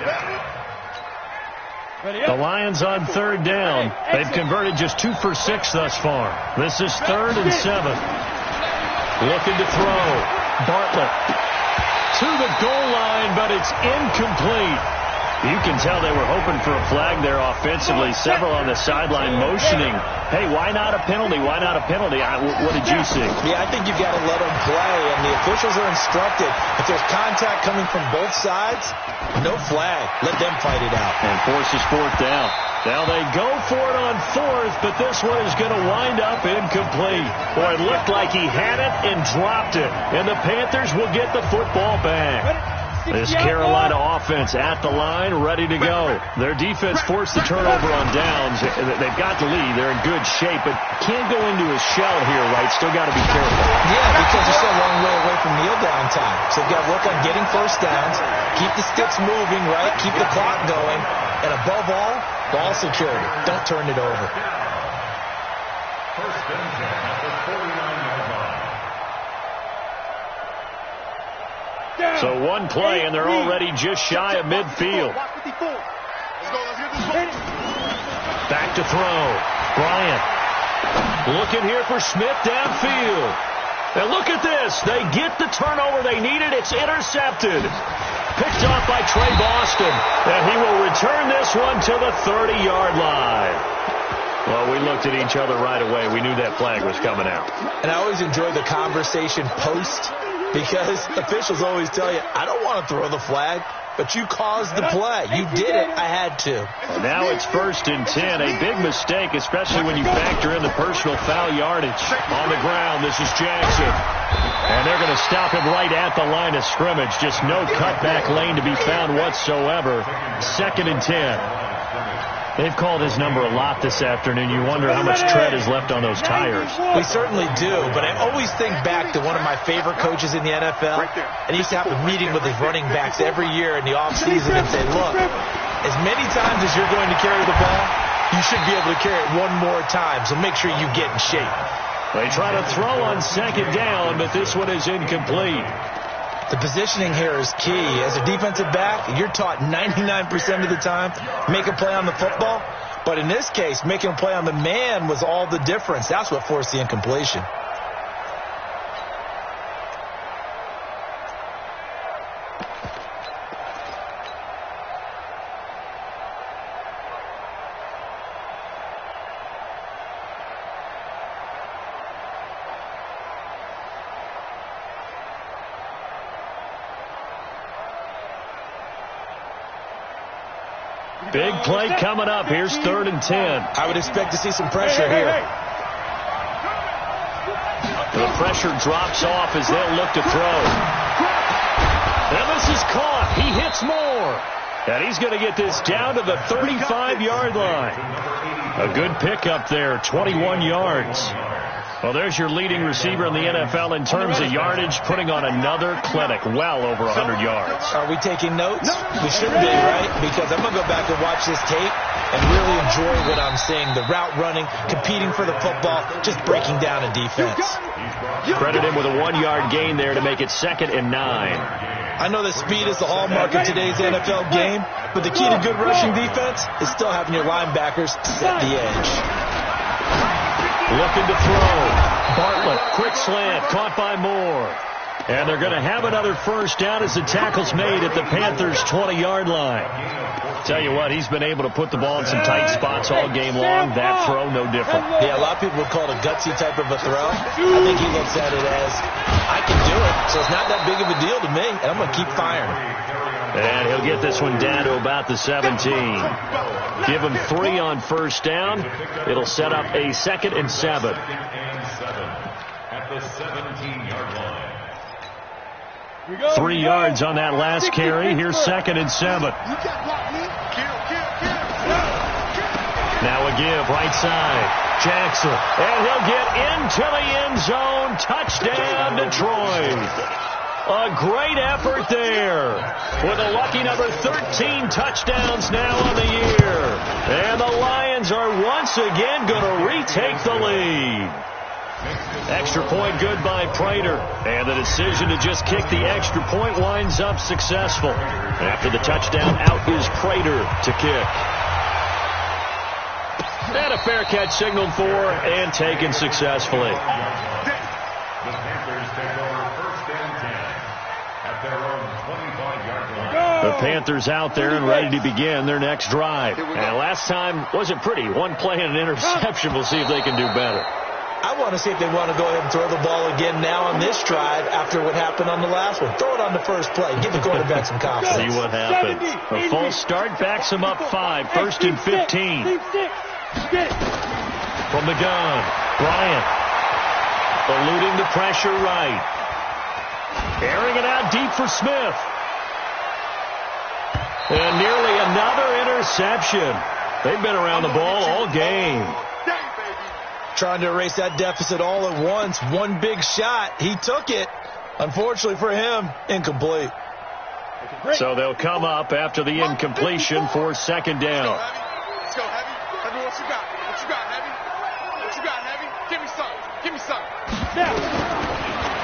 baby. The Lions on 3rd down. They've converted just 2 for 6 thus far. This is 3rd and 7. Looking to throw. Bartlett to the goal line, but it's incomplete. You can tell they were hoping for a flag there offensively. Several on the sideline motioning, hey, why not a penalty? Why not a penalty? What did you see? Yeah, I think you've got to let them play, and the officials are instructed. If there's contact coming from both sides, no flag. Let them fight it out. And forces 4th down. Now they go for it on 4th, but this one is going to wind up incomplete. Boy, it looked like he had it and dropped it, and the Panthers will get the football back. This Carolina offense at the line, ready to go. Their defense forced the turnover on downs. They've got the lead. They're in good shape, but can't go into a shell here, right? Still got to be careful. Yeah, because you're still a long way away from kneel down time. So you've got to work on getting first downs, keep the sticks moving, right? Keep the clock going, and above all, ball security. Don't turn it over. First and 10 at the 49-yard line. So one play, and they're already just shy of midfield. Back to throw. Bryant looking here for Smith downfield. And look at this. They get the turnover they needed. It's intercepted. Picked off by Trey Boston. And he will return this one to the 30-yard line. Well, we looked at each other right away. We knew that flag was coming out. And I always enjoy the conversation post, because officials always tell you, I don't want to throw the flag, but you caused the play. You did it. I had to. Now it's 1st and 10. A big mistake, especially when you factor in the personal foul yardage. On the ground, this is Jackson. And they're going to stop him right at the line of scrimmage. Just no cutback lane to be found whatsoever. 2nd and 10. They've called his number a lot this afternoon. You wonder how much tread is left on those tires. We certainly do, but I always think back to one of my favorite coaches in the NFL, and he used to have a meeting with his running backs every year in the offseason and say, look, as many times as you're going to carry the ball, you should be able to carry it one more time, so make sure you get in shape. They try to throw on 2nd down, but this one is incomplete. The positioning here is key. As a defensive back, you're taught 99% of the time, make a play on the football. But in this case, making a play on the man was all the difference. That's what forced the incompletion. Big play coming up. Here's 3rd and 10. I would expect to see some pressure here. The pressure drops off as they'll look to throw. And this is caught. He hits more. And he's going to get this down to the 35-yard line. A good pickup there, 21 yards. Well, there's your leading receiver in the NFL in terms of yardage, putting on another clinic, well over 100 yards. Are we taking notes? We should be, right? Because I'm going to go back and watch this tape and really enjoy what I'm seeing. The route running, competing for the football, just breaking down a defense. Credit him with a 1-yard gain there to make it 2nd and 9. I know that speed is the hallmark of today's NFL game, but the key to good rushing defense is still having your linebackers set the edge. Looking to throw. Bartlett, quick slant, caught by Moore. And they're going to have another first down as the tackle's made at the Panthers' 20-yard line. Tell you what, he's been able to put the ball in some tight spots all game long. That throw, no different. Yeah, a lot of people would call it a gutsy type of a throw. I think he looks at it as, I can do it, so it's not that big of a deal to me, and I'm going to keep firing. And he'll get this one down to about the 17. Give him 3 on first down. It'll set up a 2nd and 7. At the 17-yard line. 3 yards on that last carry. Here's 2nd and 7. Now a give, right side. Jackson. And he'll get into the end zone. Touchdown, Detroit. A great effort there. With a lucky number 13 touchdowns now on the year. And the Lions are once again going to retake the lead. Extra point good by Prater. And the decision to just kick the extra point winds up successful. After the touchdown, out is Prater to kick. And a fair catch signaled for and taken successfully. The Panthers take over 1st and 10 at their own 25-yard line. The Panthers out there and ready to begin their next drive. And last time wasn't pretty. One play and an interception. We'll see if they can do better. I want to see if they want to go ahead and throw the ball again now on this drive after what happened on the last one. Throw it on the first play. Give the quarterback some confidence. See what happens. A false start backs him up 5. 1st and 15. From the gun, Bryant. Eluding the pressure right. Airing it out deep for Smith. And nearly another interception. They've been around the ball all game. Trying to erase that deficit all at once. One big shot. He took it. Unfortunately for him, incomplete. So they'll come up after the incompletion for 2nd down. Let's go, Heavy. Heavy, what you got? What you got, Heavy? What you got, Heavy? Give me some. Give me some.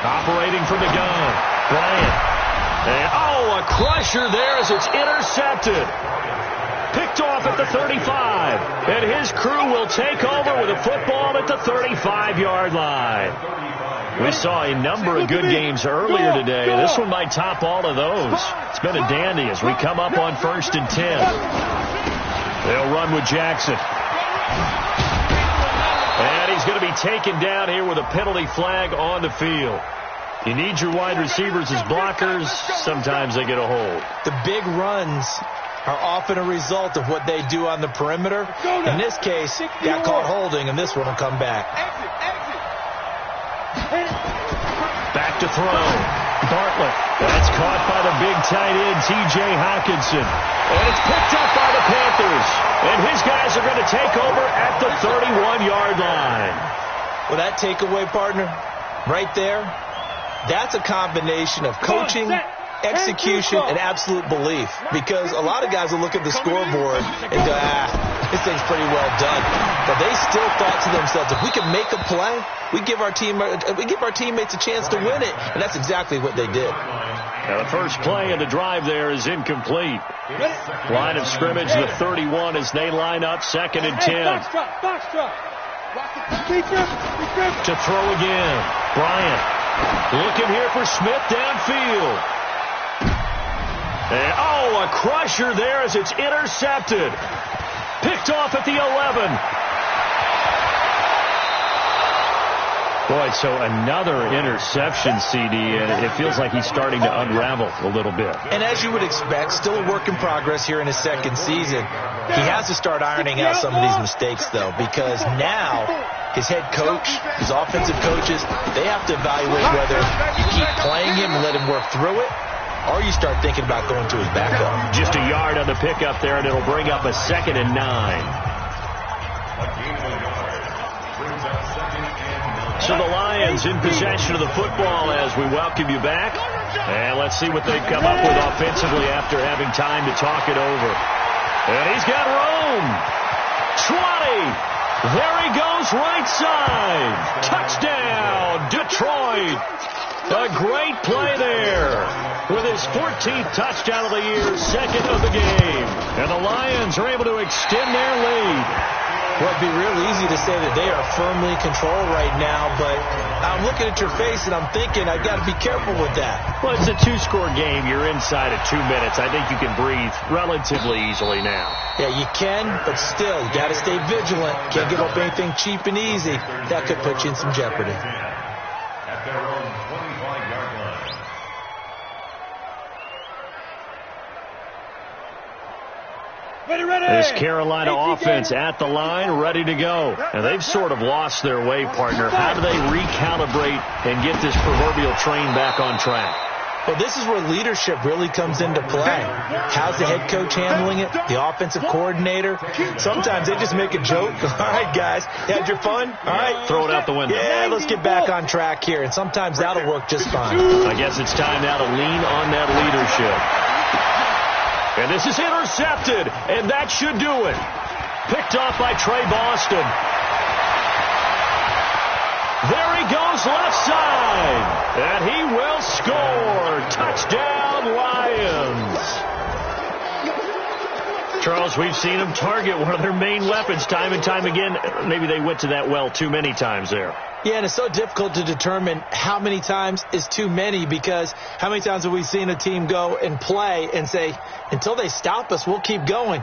Operating from the gun, Bryant. And, a crusher there as it's intercepted. Picked off at the 35. And his crew will take over with a football at the 35-yard line. We saw a number of good games earlier today. This one might top all of those. It's been a dandy as we come up on 1st and 10. They'll run with Jackson. And he's going to be taken down here with a penalty flag on the field. You need your wide receivers as blockers. Sometimes they get a hold. The big runs are often a result of what they do on the perimeter. In this case, got caught holding, and this one will come back. Back to throw. Bartlett. That's caught by the big tight end, T.J. Hawkinson. And it's picked up by the Panthers. And his guys are going to take over at the 31-yard line. Well, that takeaway, partner, right there, that's a combination of coaching, execution, and absolute belief. Because a lot of guys will look at the scoreboard and go, this thing's pretty well done. But they still thought to themselves, if we can make a play, we give our teammates a chance to win it. And that's exactly what they did. Now the first play of the drive there is incomplete. Line of scrimmage, the 31 as they line up, 2nd and 10. Box drop. To throw again. Bryant looking here for Smith downfield. And, a crusher there as it's intercepted. Picked off at the 11. Boy, so another interception, CD, and it feels like he's starting to unravel a little bit. And as you would expect, still a work in progress here in his 2nd season. He has to start ironing out some of these mistakes, though, because now his head coach, his offensive coaches, they have to evaluate whether you keep playing him and let him work through it, or you start thinking about going to his backup. Just a yard on the pickup there, and it'll bring up a 2nd and 9. So the Lions in possession of the football as we welcome you back. And let's see what they've come up with offensively after having time to talk it over. And he's got room. 20. There he goes, right side. Touchdown, Detroit. A great play there. With his 14th touchdown of the year, 2nd of the game. And the Lions are able to extend their lead. Well, it'd be real easy to say that they are firmly in control right now, but I'm looking at your face and I'm thinking I've got to be careful with that. Well, it's a two-score game. You're inside at 2 minutes. I think you can breathe relatively easily now. Yeah, you can, but still, you got to stay vigilant. Can't give up anything cheap and easy. That could put you in some jeopardy. At their own 25-yard line. This Carolina offense at the line, ready to go. And they've sort of lost their way, partner. How do they recalibrate and get this proverbial train back on track? Well, this is where leadership really comes into play. How's the head coach handling it? The offensive coordinator? Sometimes they just make a joke. All right, guys, you had your fun? All right. Throw it out the window. Yeah, let's get back on track here. And sometimes that'll work just fine. I guess it's time now to lean on that leadership. And this is intercepted, and that should do it. Picked off by Trey Boston. There he goes left side, and he will score. Touchdown, Lions. Charles, we've seen them target one of their main weapons time and time again. Maybe they went to that well too many times there. Yeah, and it's so difficult to determine how many times is too many, because how many times have we seen a team go and play and say, until they stop us, we'll keep going.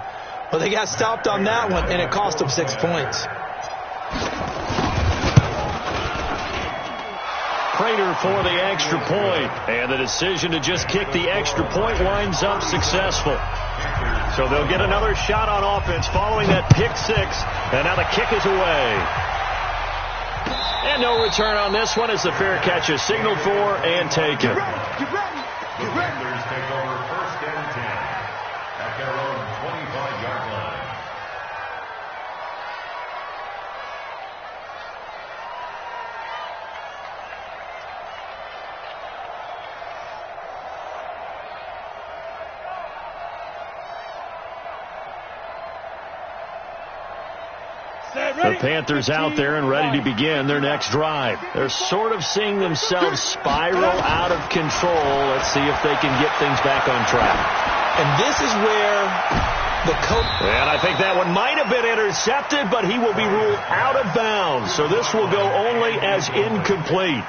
Well, they got stopped on that one, and it cost them 6 points. Prater for the extra point, and the decision to just kick the extra point winds up successful. So they'll get another shot on offense following that pick six, and now the kick is away. And no return on this one as the fair catch is signaled for and taken. The Panthers take over 1st and 10 at their own 25-yard line. The Panthers out there and ready to begin their next drive. They're sort of seeing themselves spiral out of control. Let's see if they can get things back on track. And this is where the coach... And I think that one might have been intercepted, but he will be ruled out of bounds. So this will go only as incomplete.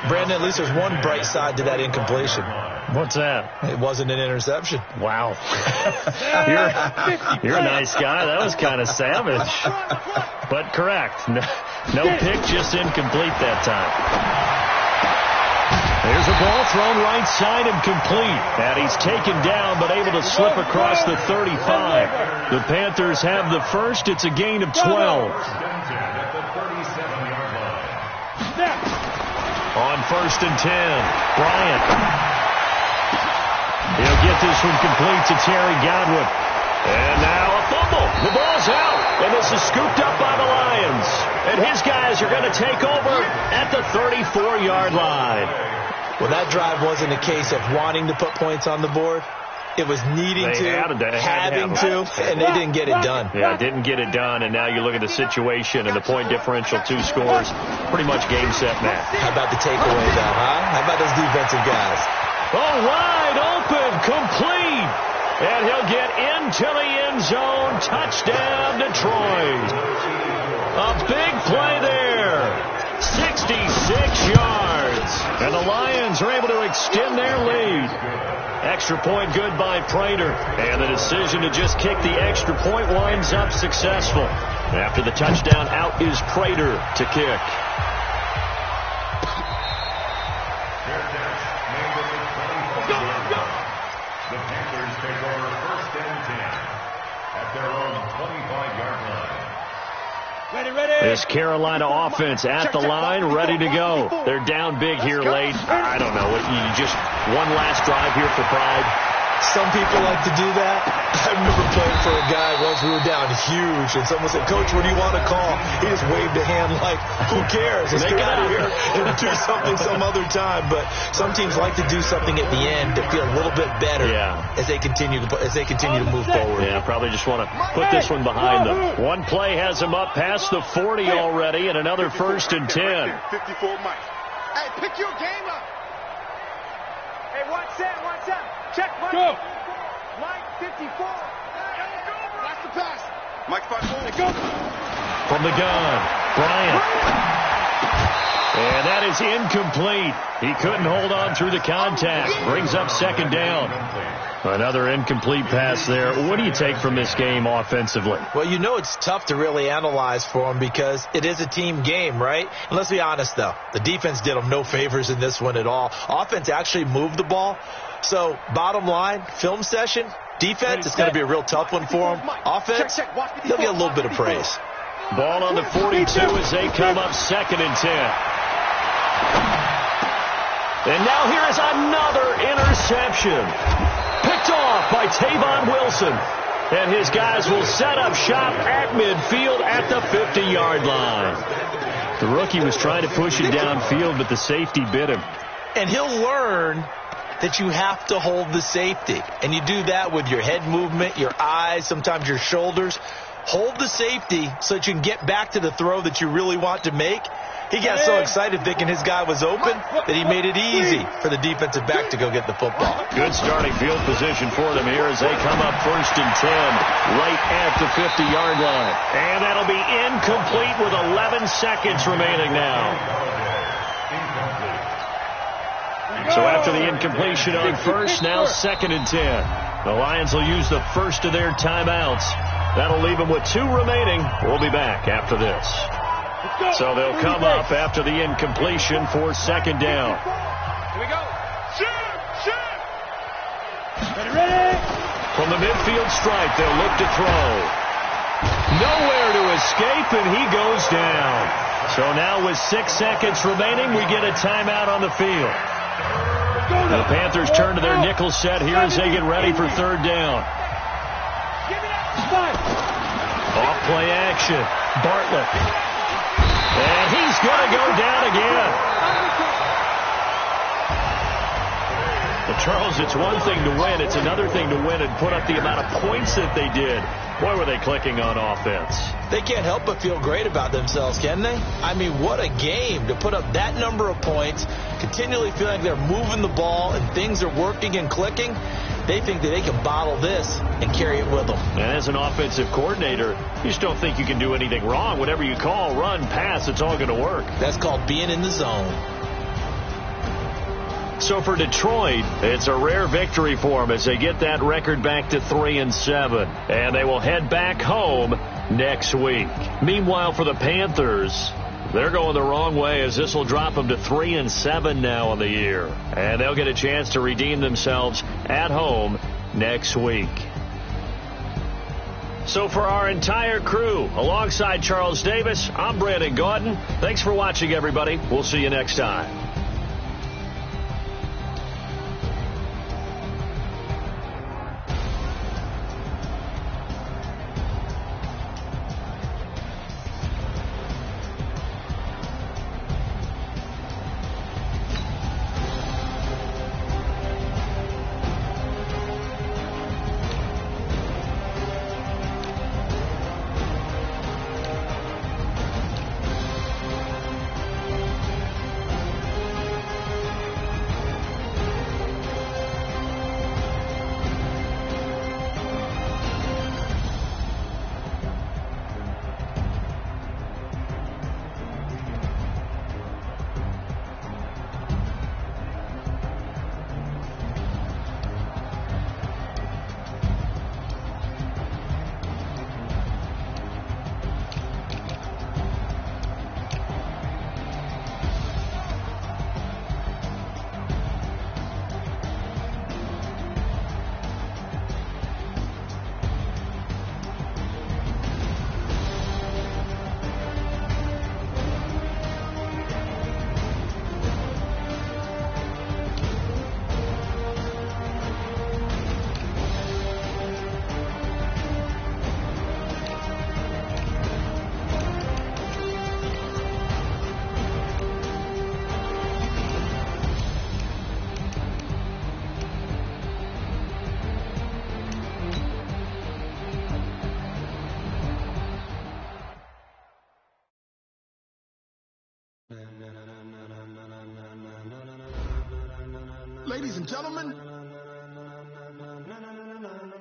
Brandon, at least there's one bright side to that incompletion. What's that? It wasn't an interception. Wow. You're a nice guy. That was kind of savage. But correct. No pick, just incomplete that time. There's a ball thrown right side and complete. And he's taken down but able to slip across the 35. The Panthers have the first. It's a gain of 12. On 1st and 10, Bryant. He'll get this one complete to Terry Godwin. And now a fumble. The ball's out. And this is scooped up by the Lions. And his guys are going to take over at the 34-yard line. Well, that drive wasn't a case of wanting to put points on the board. It was needing having to, and they didn't get it done. Yeah, didn't get it done, and now you look at the situation and the point differential, 2 scores, pretty much game, set, match. How about the takeaway, though, huh? How about those defensive guys? Oh, wide open, complete, and he'll get into the end zone. Touchdown, Detroit. A big play there. 66 yards, and the Lions are able to extend their lead. Extra point good by Prater. And the decision to just kick the extra point winds up successful. After the touchdown, out is Prater to kick. The Panthers take over 1st and 10 at their own 25-yard line. This Carolina offense at the line, ready to go. They're down big here late. I don't know. You just one last drive here for pride. Some people like to do that. I remember playing for a guy once. We were down huge, and someone said, "Coach, what do you want to call?" He just waved a hand like, "Who cares? Let's get out of here and do something some other time." But some teams like to do something at the end to feel a little bit better as they continue to move forward. Yeah, probably just want to put this one behind them. One play has them up past the 40 already, and another 1st and 10. 54 Mike. Hey, pick your game up. Hey, what's that? Check, Mike. Go. Mike, 54. That's the pass. Mike 5-4. From the gun, Bryant. And that is incomplete. He couldn't hold on through the contact. Brings up second down. Another incomplete pass there. What do you take from this game offensively? Well, you know it's tough to really analyze for him because it is a team game, right? And let's be honest, though. The defense did him no favors in this one at all. Offense actually moved the ball. So, bottom line, film session, defense, it's going to be a real tough one for him. Offense, they'll get a little bit of praise. Ball on the 42 as they come up 2nd and 10. And now here is another interception. Picked off by Tavon Wilson. And his guys will set up shop at midfield at the 50-yard line. The rookie was trying to push it downfield, but the safety bit him. And he'll learn that you have to hold the safety. And you do that with your head movement, your eyes, sometimes your shoulders. Hold the safety so that you can get back to the throw that you really want to make. He got so excited thinking his guy was open that he made it easy for the defensive back to go get the football. Good starting field position for them here as they come up 1st and 10 right at the 50-yard line. And that'll be incomplete with 11 seconds remaining now. So after the incompletion on first, now 2nd and 10. The Lions will use the first of their timeouts. That'll leave them with 2 remaining. We'll be back after this. So they'll come up after the incompletion for 2nd down. Here we go. Shoot! Ready? From the midfield stripe, they'll look to throw. Nowhere to escape, and he goes down. So now with 6 seconds remaining, we get a timeout on the field. The Panthers turn to their nickel set here as they get ready for 3rd down. Off play action. Bartlett. And he's going to go down again. Well, Charles, it's one thing to win. It's another thing to win and put up the amount of points that they did. Boy, were they clicking on offense. They can't help but feel great about themselves, can they? I mean, what a game to put up that number of points, continually feeling like they're moving the ball and things are working and clicking. They think that they can bottle this and carry it with them. And as an offensive coordinator, you just don't think you can do anything wrong. Whatever you call, run, pass, it's all going to work. That's called being in the zone. So for Detroit, it's a rare victory for them as they get that record back to 3-7. And they will head back home next week. Meanwhile, for the Panthers, they're going the wrong way as this will drop them to 3-7 now on the year. And they'll get a chance to redeem themselves at home next week. So for our entire crew, alongside Charles Davis, I'm Brandon Gaudin. Thanks for watching, everybody. We'll see you next time.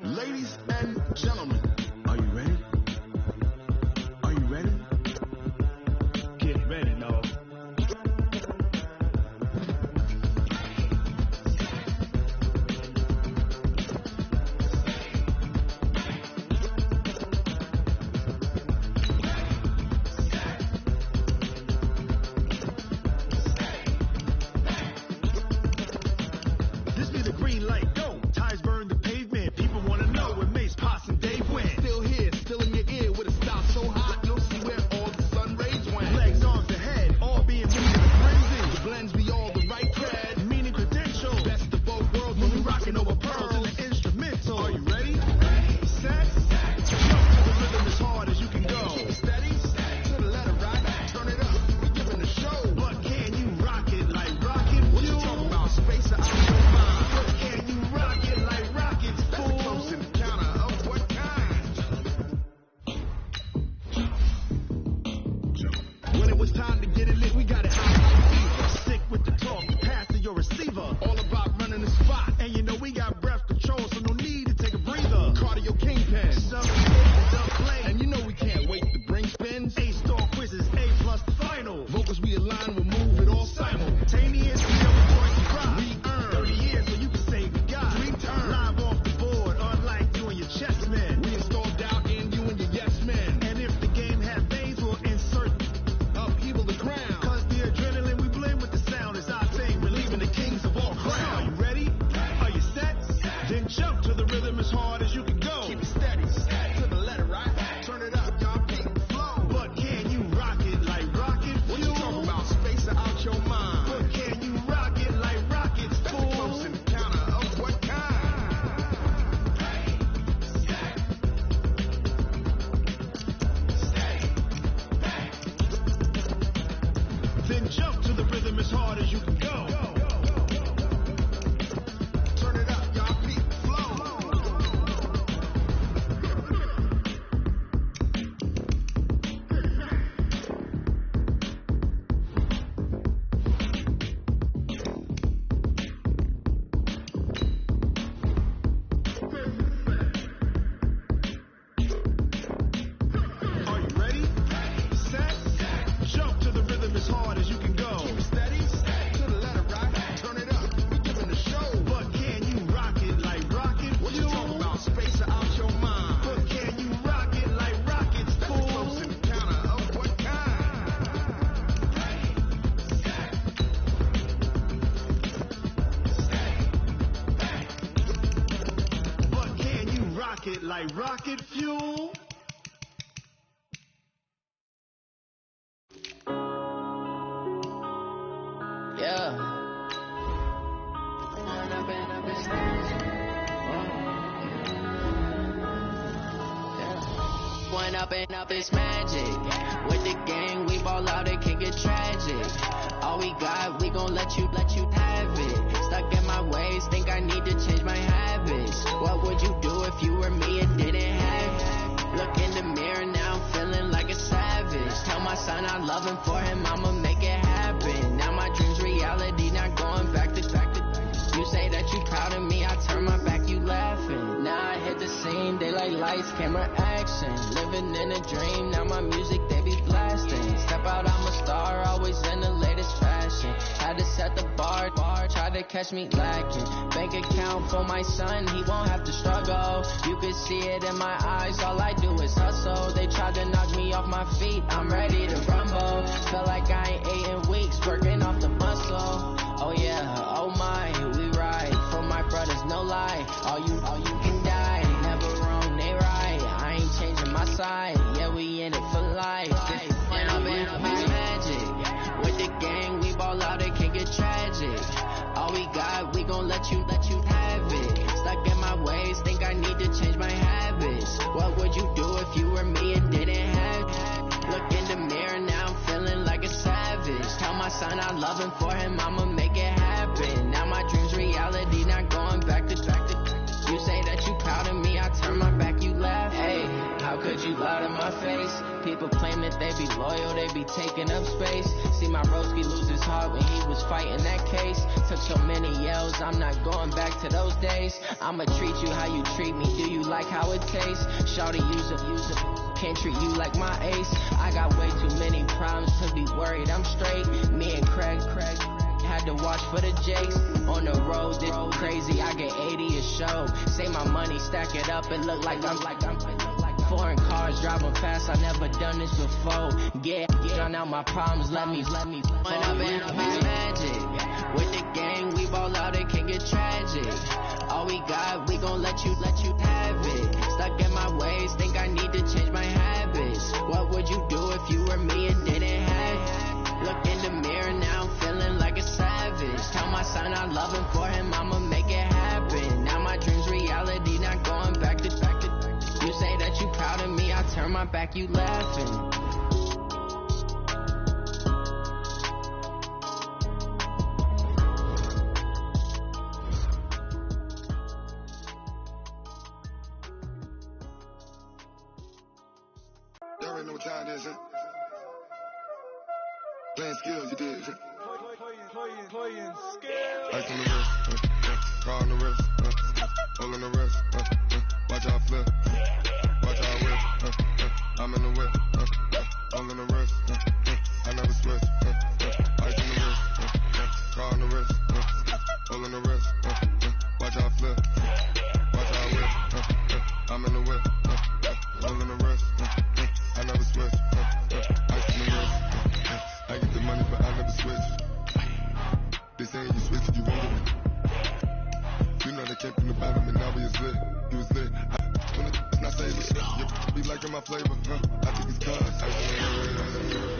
Ladies and gentlemen, are you ready? as hard as you can go. Keep it steady, to the letter, right? Turn it up, y'all keep it flow. But can you rock it like rocket? What you talking about? Space out your mind. But can you rock it like rockets? Fool. Close in the counter of what kind? Then jump to the rhythm as hard as you can go. Turn it up, y'all keep it flow. Are you ready? Set. Jump to the rhythm as hard as you can go. Keep it steady, to the letter, right? Turn it up, we giving the show. But can you rock it like rocket? What you talking about? Space out your mind. But can you rock it like rockets? Fool. Close in the counter of what kind? But can you rock it like rocket fuel? Yeah. One up and up is magic. With the gang, we ball out, it can get tragic. All we got, we gon' let you have it. Stuck in my ways, think I need to change my habits. What would you do if you were me and didn't have it? Look in the mirror now, I'm feeling like a savage. Tell my son I love him, for him I'ma make it happen. Now my dream's reality, not going back to. You say that you proud of me, I turn my back, you laughing. Now I hit the scene, they like lights, camera, action. Living in a dream, now my music they be blasting. Step out, I'm a star, always in the latest fashion. Had to set the bar, tried to catch me lacking. Bank account for my son, he won't have to struggle. You can see it in my eyes, all I do is hustle. They tried to knock me off my feet, I'm ready to rumble. Feel like I ain't ate in weeks, working off the muscle. Oh yeah, oh my, we ride for my brothers, no lie. All you can die, never wrong, they right. I ain't changing my side, yeah, we in it for life. And I'm magic. With the gang, we ball out, it can get tragic. All we got, we gon' let you have it. Stuck in my ways, think I need to change my habits. What would you do if you were me and didn't have it? Look in the mirror, now I'm feeling like a savage. Tell my son I love him, for him I'ma make it happen. Now my dream's reality, not going back to. You say that you proud of me, I turn my back, you laugh. Hey, how could you lie to my face? People claim that they be loyal, they be taking up space. See my broski lose his heart when he was fighting that case. Took so many yells, I'm not going back to those days. I'ma treat you how you treat me, do you like how it tastes? Shawty, use it, can't treat you like my ace. I got way too many problems to be worried, I'm straight. Me and Craig had to watch for the Jakes. On the road, this crazy, I get 80 a show. Say my money, stack it up, it look like I'm foreign cars driving fast, I never done this before. Yeah, drown out my problems, let me fall. When I'm magic. With the gang, we ball out, it can get tragic. All we got, we gon' let you have it. Stuck in my ways, think I need to change my habits. What would you do if you were me and didn't have it? Look in the mirror, now I'm feeling like a savage. Tell my son I love him, for him I'ma make it happen. Now my dream's reality, not going back to. You say that you proud of me, I turn my back, you laughing. Y'all already know what time it is, huh? Playing skills, you did. Playing skills. Ice on the wrist, car on the wrist, hole in the wrist, watch out flip, watch out whip, I'm in the whip, hole in the wrist, I never switch, ice on the wrist, car on the wrist, hole in the wrist, watch out flip, watch out whip, I'm in the whip, hole in the wrist, I never switch, ice on the wrist, I get the money but I never switch. They saying you switch it, you won't. You know they came from the bottom and now Bobby is lit, he was lit. When it's not saving, you be liking my flavor, huh? I think it's cause